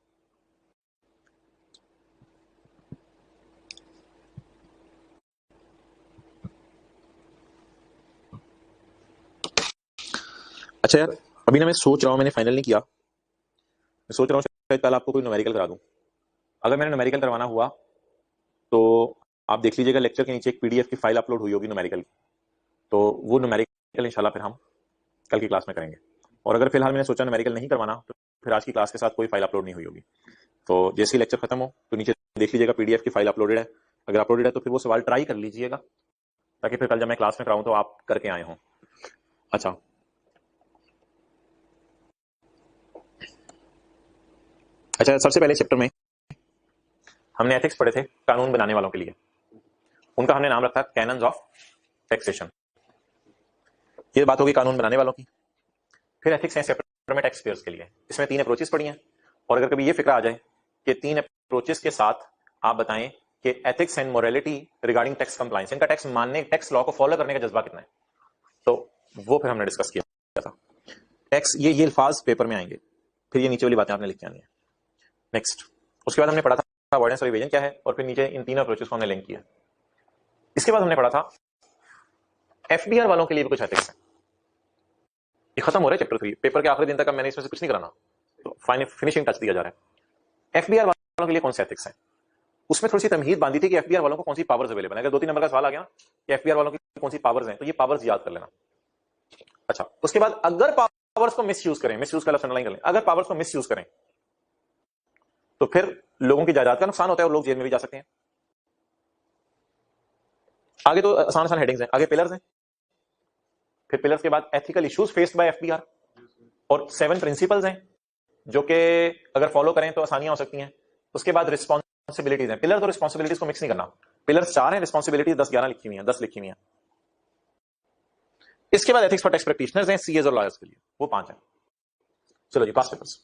अच्छा यार, अभी ना मैं सोच रहा हूँ, मैंने फाइनल नहीं किया, मैं सोच रहा हूँ शायद कल आपको कोई न्यूमेरिकल करा दूं। अगर मैंने न्यूमेरिकल करवाना हुआ तो आप देख लीजिएगा, लेक्चर के नीचे एक पीडीएफ की फाइल अपलोड हुई होगी न्यूमेरिकल की, तो वो न्यूमेरिकल इंशाल्लाह फिर हम कल की क्लास में करेंगे। और अगर फिलहाल मैंने सोचा न्यूमेरिकल नहीं करवाना तो फिर आज की क्लास के साथ कोई फाइल अपलोड नहीं हुई होगी, तो जैसे ही लेक्चर खत्म हो तो नीचे देख लीजिएगा पीडीएफ की फाइल अपलोडेड है। अगर अपलोडेड है तो फिर वो सवाल ट्राई कर लीजिएगा, ताकि फिर कल जब मैं क्लास में कराऊं तो आप करके आए हों। अच्छा, सबसे पहले चैप्टर में हमने एथिक्स पढ़े थे कानून बनाने वालों के लिए, उनका हमने नाम रखा कैनन्स ऑफ टैक्सेशन। ये बात होगी कानून बनाने वालों की। फिर एथिक्स है चैप्टर में टैक्स पेयर्स के लिए, इसमें 3 अप्रोचेस पढ़ी हैं। और अगर कभी ये फिक्र आ जाए कि 3 अप्रोचेस के साथ आप बताएं कि ethics and morality regarding tax compliance, इनका टैक्स मानने, टैक्स लॉ को फॉलो करने का जज्बा कितना है, तो वो फिर हमने डिस्कस किया था। टैक्स ये अल्फाज पेपर में आएंगे, फिर ये नीचे वाली बातें आपने लिख के आनी है। नेक्स्ट, उसके बाद हमने पढ़ा था अवॉइडेंस और इवेजन क्या है, और फिर नीचे इन 3 अप्रोचेस को हमने लिंक किया। इसके बाद हमने पढ़ा था एफबीआर वालों के लिए भी कुछ एथिक्स है। ये खत्म हो रहा है चैप्टर 3, पेपर के आखिरी दिन तक मैंने इसमें से कुछ नहीं कराना, तो फिनिशिंग टच दिया जा रहा है। एफबीआर वालों के लिए कौन से एथिक्स हैं, उसमें थोड़ी सी तमहीद बांधी थी कि एफबीआर वालों को कौन सी पावर्स अवेलेबल है। अगर 2-3 नंबर का सवाल आ गया कि एफबीआर वालों की कौन सी पावर्स हैं, तो ये पावर्स याद कर लेना। अच्छा, उसके बाद अगर पावर्स को मिसयूज करें, मिसयूज का लफ्ज अंडरलाइन कर लें, अगर पावर्स को मिसयूज करें तो फिर लोगों की जायदाद का नुकसान होता है और लोग जेल में भी जा सकते हैं। आगे तो आसान आसान हेडिंग्स हैं, आगे पिलर्स हैं, फिर पिलर्स के बाद ethical issues faced by FBR, और 7 प्रिंसिपल्स हैं जो कि अगर फॉलो करें तो आसानियां हो सकती हैं। उसके बाद रिस्पॉन्सिबिलिटीज हैं, पिलर्स और रिस्पॉन्सिबिलिटीज को मिक्स नहीं करना, पिलर्स 4 हैं, रिस्पॉन्सिबिलिटीज 10-11 लिखी हुई हैं, 10 लिखी हुई हैं। इसके बाद एथिक्स फॉर टैक्स प्रैक्टिशनर्स हैं, सीएस और लॉयर्स के लिए, वो 5 हैं। चलो जी, पास्ट पेपर्स।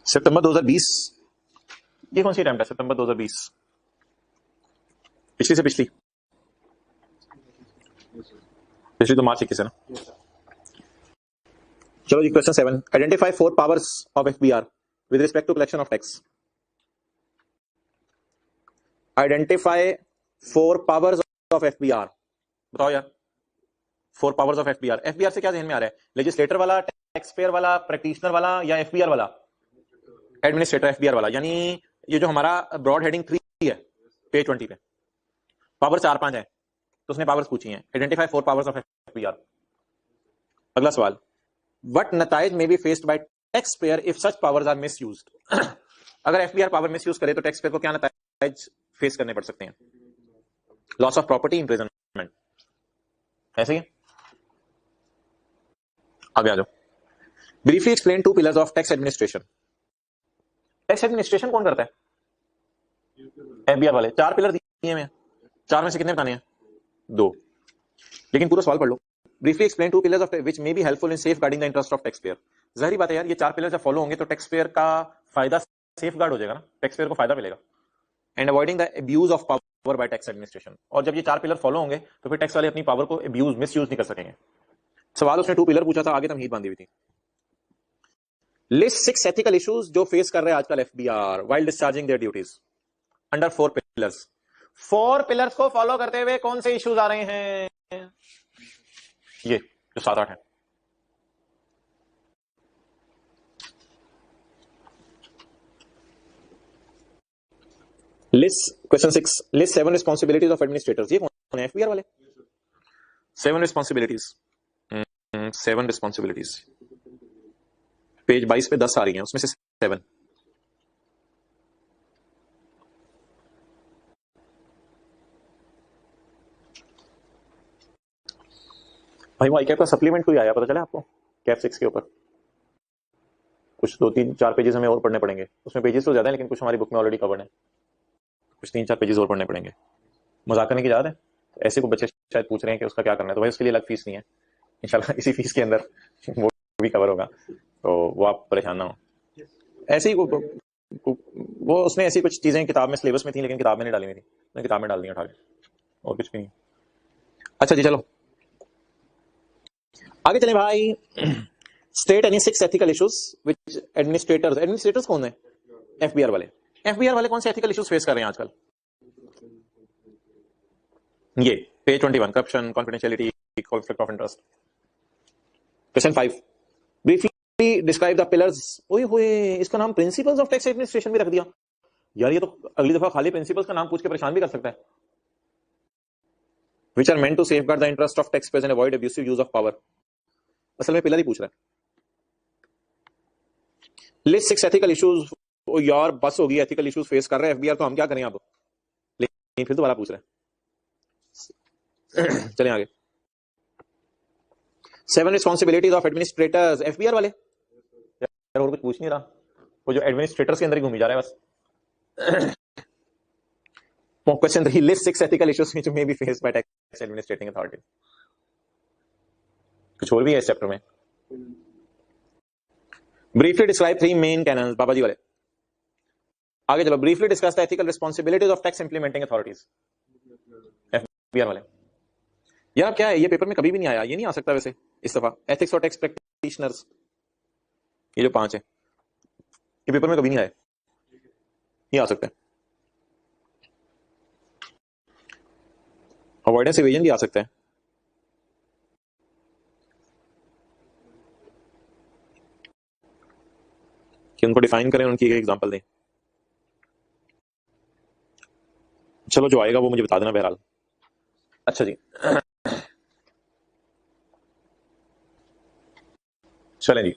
सितंबर 2020, ये कौन सी अटेम्प्ट है? सितंबर 2020, पिछली से पिछली तो मार्च 21 है ना। चलो जी, question 7, identify 4 powers of FBR with respect to collection of tax. Identify 4 powers of FBR, बताओ यार 4 पावर्स ऑफ एफबीआर। एफबीआर से क्या ध्यान में आ रहा है, लेजिस्लेटर वाला, टैक्स पेयर वाला, प्रैक्टिशनर वाला, या एफबीआर वाला? एडमिनिस्ट्रेटर, एफबीआर वाला। यानी ये जो हमारा ब्रॉड हेडिंग 3 है पेज 20 पे, पावर 4-5 है, तो उसने पावर्स पूछी हैं। Identify 4 powers of FBR. अगला सवाल, what notices may be faced by tax payer if such powers are misused. अगर एफबीआर पावर मिसयूज करे तो टैक्स पेयर को क्या नताइज फेस करने पड़ सकते हैं? लॉस ऑफ प्रॉपर्टी, इंप्रिजनमेंट, ऐसे ही। आगे आ जाओ। Briefly explain 2 pillars of tax administration. Tax administration कौन करता है? एफबीआर वाले। 4 पिलर दिए हैं, 4 में से कितने बताने हैं? 2। लेकिन पूरा सवाल पढ़ लो। Briefly explain 2 pillars of which may be helpful in safeguarding the interest of tax payer. जाहिर बात है यार, ये 4 पिलर जब फॉलो होंगे तो टैक्स पेयर का फायदा सेफगार्ड हो जाएगा ना, टैक्स पेयर को फायदा मिलेगा। And avoiding the abuse of power bye tax administration. और जब ये 4 पिलर फॉलो होंगे तो फिर टैक्स वाले अपनी पावर को अब्यूज, मिसयूज नहीं कर सकेंगे। सवाल उसने 2 पिलर पूछा था, आगे तमहीद बांधी हुई थी। लिस्ट 6 एथिकल इश्यूज जो फेस कर रहे हैं आजकल FBR while discharging their duties under 4 pillars. 4 pillars को फॉलो करते हुए कौन से इश्यूज आ रहे हैं? ये जो 7-8 है। List question 6, list 7 responsibilities of administrators. ये कौन है? एफबीआर वाले। 7 रिस्पॉन्सिबिलिटीज, 7 रिस्पॉन्सिबिलिटीज पेज 22 पे 10 आ रही हैं, उसमें से 7। भाई वो ICAP का सप्लीमेंट कोई आया, पता चला आपको? कैप 6 के ऊपर कुछ 2-3-4 पेजेस हमें और पढ़ने पड़ेंगे। उसमें पेजेस तो ज्यादा है लेकिन कुछ हमारी बुक में ऑलरेडी कवर्ड है, कुछ 3-4 पेजेस और पढ़ने पड़ेंगे। मजाक करने की याद है, तो ऐसे को बच्चे शायद पूछ रहे हैं कि उसका क्या करना है, तो भाई उसके लिए अलग फीस नहीं है, इंशाल्लाह इसी फीस के अंदर वो भी कवर होगा, तो वो आप परेशान ना हो। ऐसे ही वो उसने ऐसी कुछ चीजें किताब में सिलेबस में थी लेकिन किताब में नहीं डाली मेरी, मैंने किताब में डाल दी उठा के, और कुछ भी नहीं। अच्छा जी चलो आगे चलें भाई। State any 6 ethical issues which administrators कौन है? FBR वाले। FBR वाले कौन से एथिकल इश्यूज फेस कर रहे हैं आजकल? ये page 21, corruption, confidentiality, conflict of interest. Question 5, briefly describe the pillars. ओए होए, इसका नाम प्रिंसिपल्स ऑफ टैक्स एडमिनिस्ट्रेशन भी रख दिया यार, ये तो अगली दफा खाली प्रिंसिपल्स का नाम पूछ के परेशान भी कर सकता है। Which are meant to safeguard the interest of tax payers and avoid abusive use of power. असल में पिलर ही पूछ रहा है। List 6 ethical issues. ओ यार बस होगी, एथिकल इश्यूज फेस कर रहे हैं FBR, तो हम क्या करें अब? लेकिन फिर दोबारा पूछ रहे हैं। चलें आगे। 7 रिस्पॉन्सिबिलिटीज ऑफ एडमिनिस्ट्रेटर्स। FBR वाले यार, और कुछ पूछ नहीं रहा, वो जो एडमिनिस्ट्रेटर्स के अंदर ही घूमी जा रहा है बस। Question 3, list 6 ethical issues which may be faced by tax administrating authority. कुछ और भी है इस चैप्टर में। Briefly describe 3 main canons. बाबा जी वाले आगे चलो। Briefly discuss the ethical responsibilities of tax implementing authorities. FBR वाले यार क्या है, ये पेपर में कभी भी नहीं आया, ये नहीं आ सकता वैसे इस दफा। एथिक्स और टैक्स प्रैक्टिशनर्स, ये जो 5 है, ये पेपर में कभी नहीं आए, ये आ सकता है। अवॉइडेंस इवेजन भी आ सकता है। कि उनको डिफाइन करें, उनकी एक एग्जांपल दें। चलो जो आएगा वो मुझे बता देना बहरहाल। अच्छा जी चलें जी।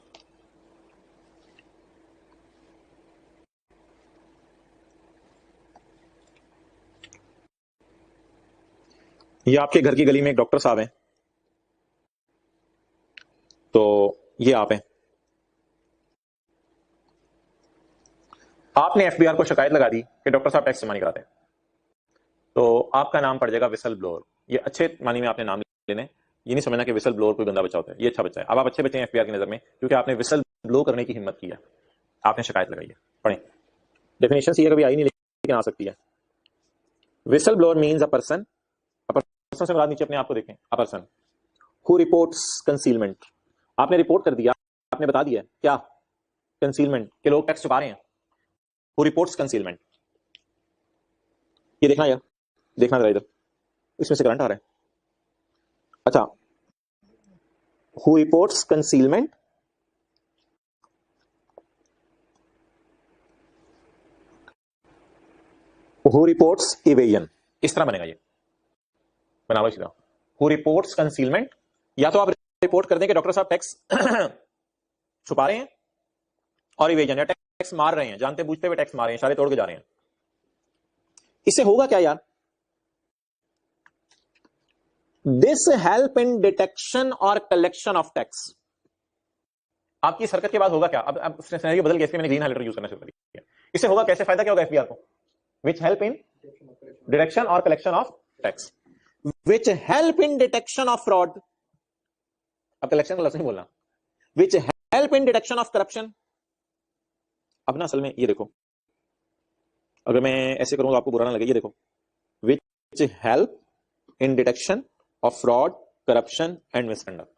ये आपके घर की गली में एक डॉक्टर साहब हैं, तो ये आप हैं, आपने FBR को शिकायत लगा दी कि डॉक्टर साहब टैक्स जमा नहीं कराते, तो आपका नाम पड़ जाएगा विसल ब्लोअर। ये अच्छे मानी में आपने नाम लेने, ये नहीं समझना कि विसल ब्लोअर कोई गंदा बच्चा होता है, ये अच्छा बच्चा है। अब आप अच्छे बच्चे हैं FBR की नजर में क्योंकि आपने विसल ब्लो करने की हिम्मत की है, आपने शिकायत लगाई है। पढ़ें, डेफिनेशन ये कभी आई नहीं लेकिन आ सकती है। Whistle blower means a person से मुराद नीचे अपने आप को देखें, अ पर्सन हु रिपोर्ट्स कंसीलमेंट। आपने रिपोर्ट कर दिया, आपने बता दिया क्या कंसीलमेंट, के लोग टैक्स छुपा रहे हैं। हु रिपोर्ट्स कंसीलमेंट, ये देखना यार, देखना जरा इधर, इसमें से करंट आ रहा है। अच्छा, who reports concealment, who reports evasion, इस तरह बनेगा ये, बना लो इसी तरह। हु रिपोर्ट्स कंसीलमेंट, या तो आप रिपोर्ट कर दें कि डॉक्टर साहब टैक्स छुपा रहे हैं, और इवेजन या टैक्स मार रहे हैं, जानते बूझते हुए टैक्स मार रहे हैं, इशारे तोड़ के जा रहे हैं। इससे होगा क्या यार? दिस हेल्प इन डिटेक्शन और कलेक्शन ऑफ टैक्स। आपकी इस हरकत के बाद होगा क्या? अब सिनेरियो बदल गया, इसलिए मैंने ग्रीन हाइलाइटर यूज करना शुरू कर दिया। इससे होगा कैसे, फायदा क्या होगा FBR को? विच हेल्प इन डिटेक्शन और collection of tax, which help in detection of fraud. अब कलेक्शन का लफ्ज नहीं बोलना। विच help in detection of corruption. अब ना असल में ये देखो, अगर मैं ऐसे करूं तो आपको बुरा ना लगे, ये देखो, which help in detection of fraud, corruption and misconduct.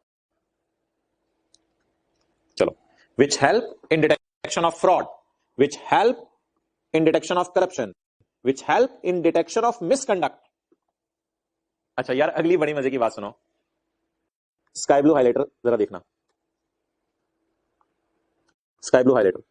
चलो, which help in detection of fraud, which help in detection of corruption, which help in detection of misconduct. अच्छा यार, अगली बड़ी मजे की बात सुनो, स्काई ब्लू हाइलाइटर जरा देखना, स्काई ब्लू हाइलाइटर।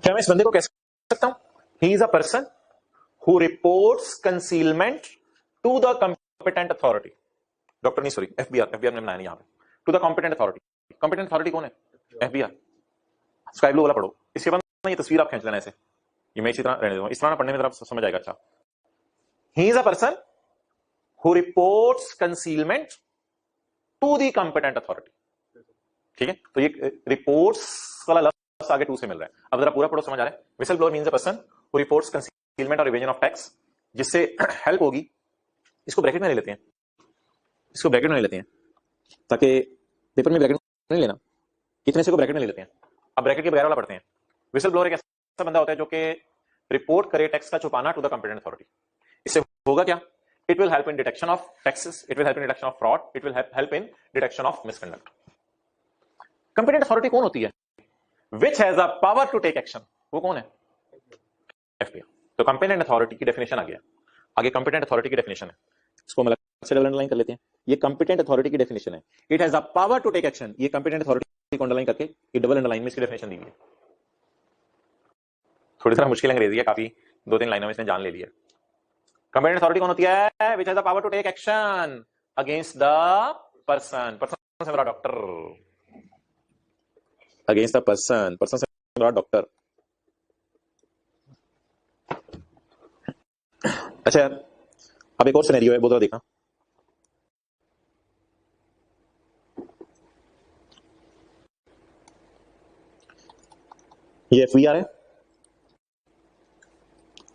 क्या मैं इस बंदे को कह सकता हूं he is a person who reports concealment to the competent authority. Doctor नहीं, सॉरी, FBR ने बनाया नहीं यहां पे, to the competent authority. Competent authority कौन है? FBR। स्काई ब्लू वाला पढ़ो, इसके बाद ये तस्वीर आप खींच लेना ऐसे, ये मैं इसी तरह रहने दूंगा, इस तरह पढ़ने में जरा समझ आएगा। अच्छा, he is a person who reports concealment to the competent authority. ठीक है, तो ये रिपोर्ट्स वाला लफ्ज आगे टू से मिल रहा है। अब जरा पूरा पढ़ो, समझ आ रहा है। Whistle blower means a person who reports concealment और इवेजन ऑफ टैक्स, जिससे हेल्प होगी। इसको ब्रैकेट में ले लेते हैं, इसको ब्रैकेट में ले लेते हैं, ताकि पेपर में ब्रैकेट नहीं लेना, इतने से को ब्रैकेट में ले लेते हैं। अब ब्रैकेट के बगैर वाला पढ़ते हैं। विसल ब्लोअर एक ऐसा बंदा होता है जो कि रिपोर्ट करे टैक्स का छुपाना टू द कंपिटेंट अथॉरिटी। इससे होगा क्या? It will help in detection of taxes, it will help in detection of fraud, it will help in detection of misconduct. Competent authority कौन होती है? Which has a power to take action, वो कौन है? FBI. तो competent authority की definition आ गया। आगे कंपिटेंट अथॉरिटी की डेफिनेशन है, इसको हम अलग से डबल अंडरलाइन कर लेते हैं। ये कंपिटेंट अथॉरिटी की डेफिनेशन है, it has a power to take action. ये कंपिटेंट अथॉरिटी को अंडरलाइन करके ये डबल अंडरलाइन में इसकी डेफिनेशन दी गई है। थोड़ी सा मुश्किल अंग्रेजी है, काफी 2-3 लाइनों में इसने जान ले लिया। कंपिटेंट अथॉरिटी कौन होती है? Which has the power to take action against the person, person से मेरा doctor, against the person, person से मेरा डॉक्टर। अच्छा यार, अब एक और सिनेरियो है, वो तो देखना। ये एफबीआर है,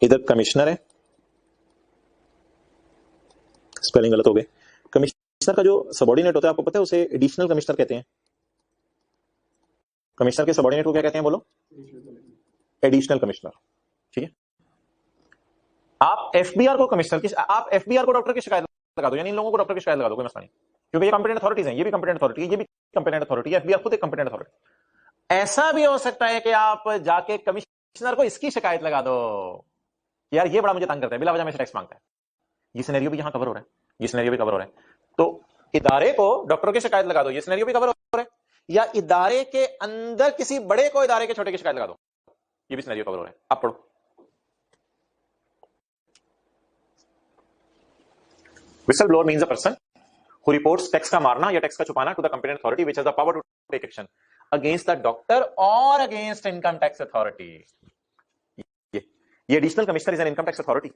इधर कमिश्नर है, स्पेलिंग गलत हो गए। कमिश्नर का जो सबऑर्डिनेट होता है आपको पता है, उसे एडिशनल कमिश्नर कहते हैं। कमिश्नर के सबऑर्डिनेट को क्या कहते हैं बोलो? Additional commissioner. ठीक है, आप एफबीआर को कमिश्नर की, आप एफबीआर को डॉक्टर की शिकायत लगा दो, यानी इन लोगों को डॉक्टर की शिकायत लगा दो, कोई मसला नहीं, क्योंकि ये कंपिटेंट अथॉरिटीज हैं, ये भी कंपिटेंट अथॉरिटी है, ये भी कंपिटेंट अथॉरिटी है, एफबीआर खुद एक कंपिटेंट अथॉरिटी। ऐसा भी हो सकता है कि आप जाके कमिश्नर को इसकी शिकायत लगा दो, यार ये बड़ा मुझे तंग करता है, बिला वजह में टैक्स मांगता है। ये सिनेरियो भी यहां कवर हो रहा है, ये सिनेरियो भी कवर हो रहा है। तो इदारे को डॉक्टर की शिकायत लगा दो, ये सिनेरियो भी कवर हो रहा है। या इदारे के अंदर किसी बड़े को इदारे के छोटे की शिकायत लगा दो, ये भी सिनेरियो कवर हो रहा है। आप पढ़ो। Whistle blower means a person who reports tax का मारना या टैक्स का छुपाना to the competent authority which has the power to take action against the doctor और अगेंस्ट इनकम टैक्स अथॉरिटी। ये additional commissioner is an income tax authority,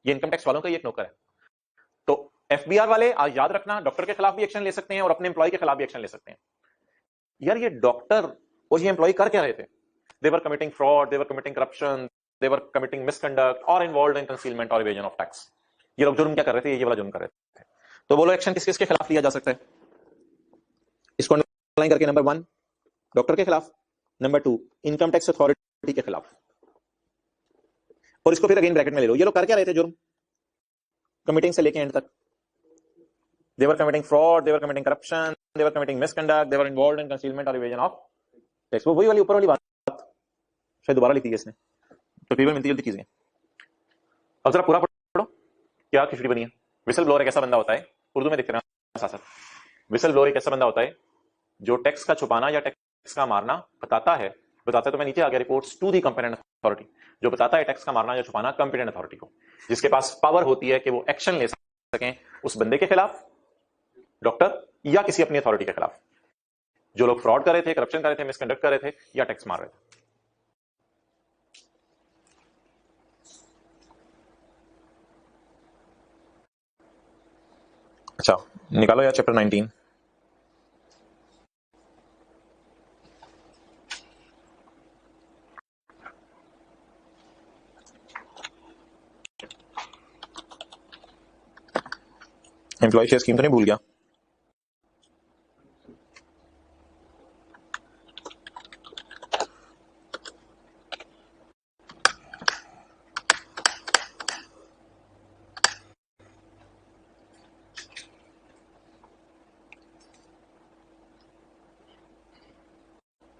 ये income tax वालों का ये एक नौकर है। तो एफबीआर वाले आज याद रखना, डॉक्टर के खिलाफ भी एक्शन ले सकते हैं और अपने एम्प्लॉय के खिलाफ भी एक्शन ले सकते हैं। यार ये डॉक्टर और ये एम्प्लॉय कर क्या रहे थे? दे वर कमिटिंग फ्रॉड, दे वर कमिटिंग करप्शन, दे वर कमिटिंग मिसकंडक्ट और इन्वॉल्वड इन कंसीलमेंट और इवेजन ऑफ टैक्स। ये लोग जुर्म क्या कर रहे थे? ये वाला जुर्म कर रहे थे। तो बोलो एक्शन किस किसके खिलाफ लिया जा सकता है? इसको अंडरलाइन करके, नंबर 1 डॉक्टर के खिलाफ, नंबर 2 इनकम टैक्स अथॉरिटी के खिलाफ, और इसको फिर अगेन ब्रैकेट में ले लो। ये लोग कर क्या रहे थे जुर्म? कमिटिंग से लेके एंड तक, they were committing fraud, they were committing corruption, they were committing misconduct, they were involved in concealment or evasion of tax। वो वही वाली ऊपर वाली बात शायद दोबारा लिखी है इसने, तो टेबल मिलती जल्दी कीजिए। अब जरा पूरा पढ़ो, क्या खिचड़ी बनी है। विसल ब्लोअर एक ऐसा बंदा होता है, उर्दू में देखते रहना साथ साथ। विसल ब्लोअर एक ऐसा बंदा होता है जो टैक्स का छुपाना या टैक्स का मारना बताता है तो मैं नीचे आ गया, reports to the competent authority, जो बताता है टैक्स का मारना या छुपाना कंपिटेंट अथॉरिटी को, जिसके पास पावर होती है कि वो एक्शन ले सकें उस बंदे के खिलाफ, डॉक्टर या किसी अपनी अथॉरिटी के खिलाफ, जो लोग फ्रॉड कर रहे थे, करप्शन कर रहे थे, मिसकंडक्ट कर रहे थे या टैक्स मार रहे थे। अच्छा निकालो यार चैप्टर 19। एम्प्लॉय शेयर स्कीम तो नहीं भूल गया?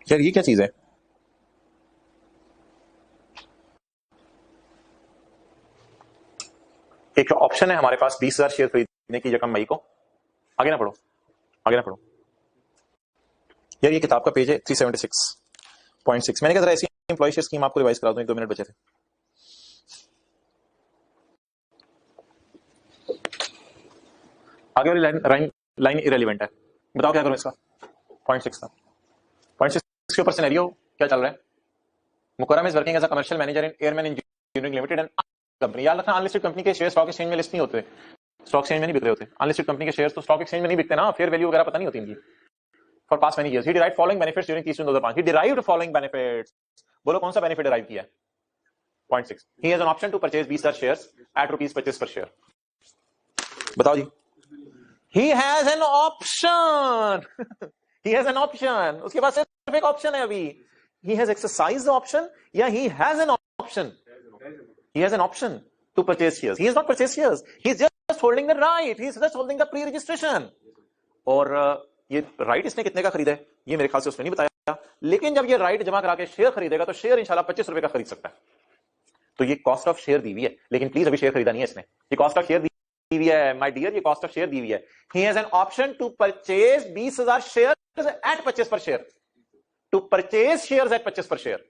यार ये क्या चीज है? एक ऑप्शन है हमारे पास 20,000 शेयर खरीदने की यकम मई को। आगे ना पढ़ो, आगे ना पढ़ो यार, ये किताब का पेज है 376.6। मैंने कहा जरा ऐसी एम्प्लॉय शेयर स्कीम आपको रिवाइज करा दूं, 1-2 मिनट बचे थे। आगे वाली लाइन इरेलीवेंट है, बताओ क्या करूं इसका? 0.6 का, 0.6 के ऊपर सिनेरियो क्या चल रहा है? Mukarram is working as a commercial manager in Airman engineering limited and company. याद रखना अनलिस्टेड कंपनी के शेयर स्टॉक एक्सचेंज में लिस्ट नहीं होते, स्टॉक एक्सचेंज में नहीं बिक रहे होते। अनलिस्टेड कंपनी के शेयर तो स्टॉक एक्सचेंज में नहीं बिकते ना, फेयर वैल्यू वगैरह पता नहीं होती इनकी। For past many years he derived following benefits during 30 June 2005। He derived following benefits. बोलो कौन सा बेनिफिट डिराइव किया है? 0.6। He has an option to purchase 20,000 shares at ₹25 per share. बताओ जी। He has an option he has an option, उसके पास सिर्फ एक ऑप्शन है अभी। He has exercised the option या he has an option? He has an option to purchase shares. He has not purchased shares. He is just holding the right. He is just holding the pre-registration. और ये right इसने कितने का खरीदा है ये मेरे ख्याल से उसने नहीं बताया, लेकिन जब ये राइट जमा करा के शेयर खरीदेगा तो शेयर इंशाल्लाह ₹25 का खरीद सकता है। तो ये कॉस्ट ऑफ शेयर दी हुई है, लेकिन प्लीज अभी शेयर खरीदा नहीं है इसने। ये कॉस्ट ऑफ शेयर दी हुई है माय डियर, ये कॉस्ट ऑफ शेयर दी हुई है। He has an option to purchase 20,000 share at 25 per share. To purchase share at 25 per share.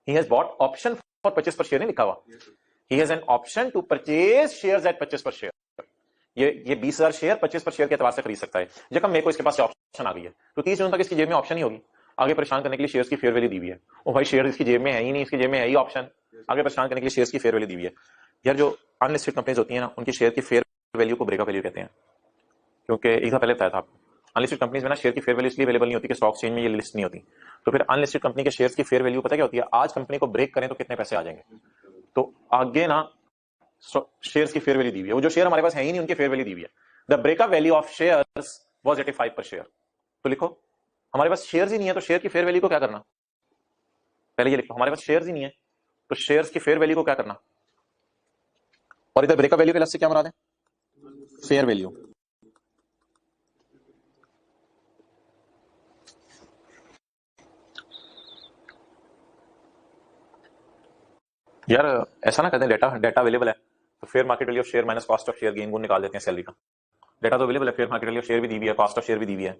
He has bought option और 25 पर शेयर नहीं लिखा हुआ। He has an option to purchase shares at 25 per share. ये 20,000 share 25 per share के एतबार से खरीद सकता है। जब मेरे को इसके पास ऑप्शन आ गई है तो 30 जून तक इसकी जेब में ऑप्शन ही होगी। आगे परेशान करने के लिए शेयर्स की फेयर वैल्यू दी हुई है। ओ भाई शेयर इसकी जेब में है ही नहीं, इसकी जेब में है ही ऑप्शन। आगे परेशान करने के लिए शेयर्स की फेयर वैल्यू दी हुई है। यार जो अनलिस्टेड कंपनीज होती है ना, उनकी शेयर की फेयर वैल्यू को ब्रेकअप वैल्यू कहते हैं, क्योंकि एक पहले बताया था आपको अनलिस्टेड कंपनीज में ना शेयर की फेयर वैल्यू इसलिए अवेलेबल नहीं होती कि स्टॉक एक्सचेंज में ये लिस्ट नहीं होती। तो फिर अनलिस्टेड कंपनी के शेयर्स की फेयर वैल्यू पता क्या होती है? आज कंपनी को ब्रेक करें तो कितने पैसे आ जाएंगे। तो आगे ना शेयर्स की फेयर वैल्यू दी हुई है। वो जो शेयर हमारे पास है ही नहीं उनकी फेयर वैल्यू दी हुई है। The breakup value of shares was 85 पर शेयर। तो लिखो हमारे पास शेयर्स ही नहीं है तो शेयर की फेयर वैल्यू को क्या करना? पहले ये लिखो हमारे पास शेयर्स ही नहीं है तो शेयर्स की फेयर वैल्यू को क्या करना? और इधर ब्रेकअप वैल्यू के लफ्ज से क्या मुराद है? Fair value. यार ऐसा ना कहते हैं डेटा अवेलेबल है तो fair market value of share minus cost of share gain गुण निकाल देते हैं सैलरी का। डेटा तो अवेलेबल है, fair market value of share भी दी हुई है, कॉस्ट ऑफ शेयर भी दी हुई है।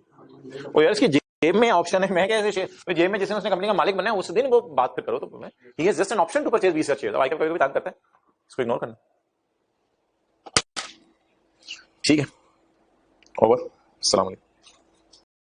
और यार इसकी जेब में ऑप्शन है, मैं कैसे शेयर जेब में जिसने उसने कंपनी का मालिक बनना है उस दिन वो बात फिर करो। तो मैं he has just an option to purchase 20,000 share. आई कैपिटल भी काम करता है, इसको इग्नोर करना। ठीक है, ओवर। अस्सलाम वालेकुम।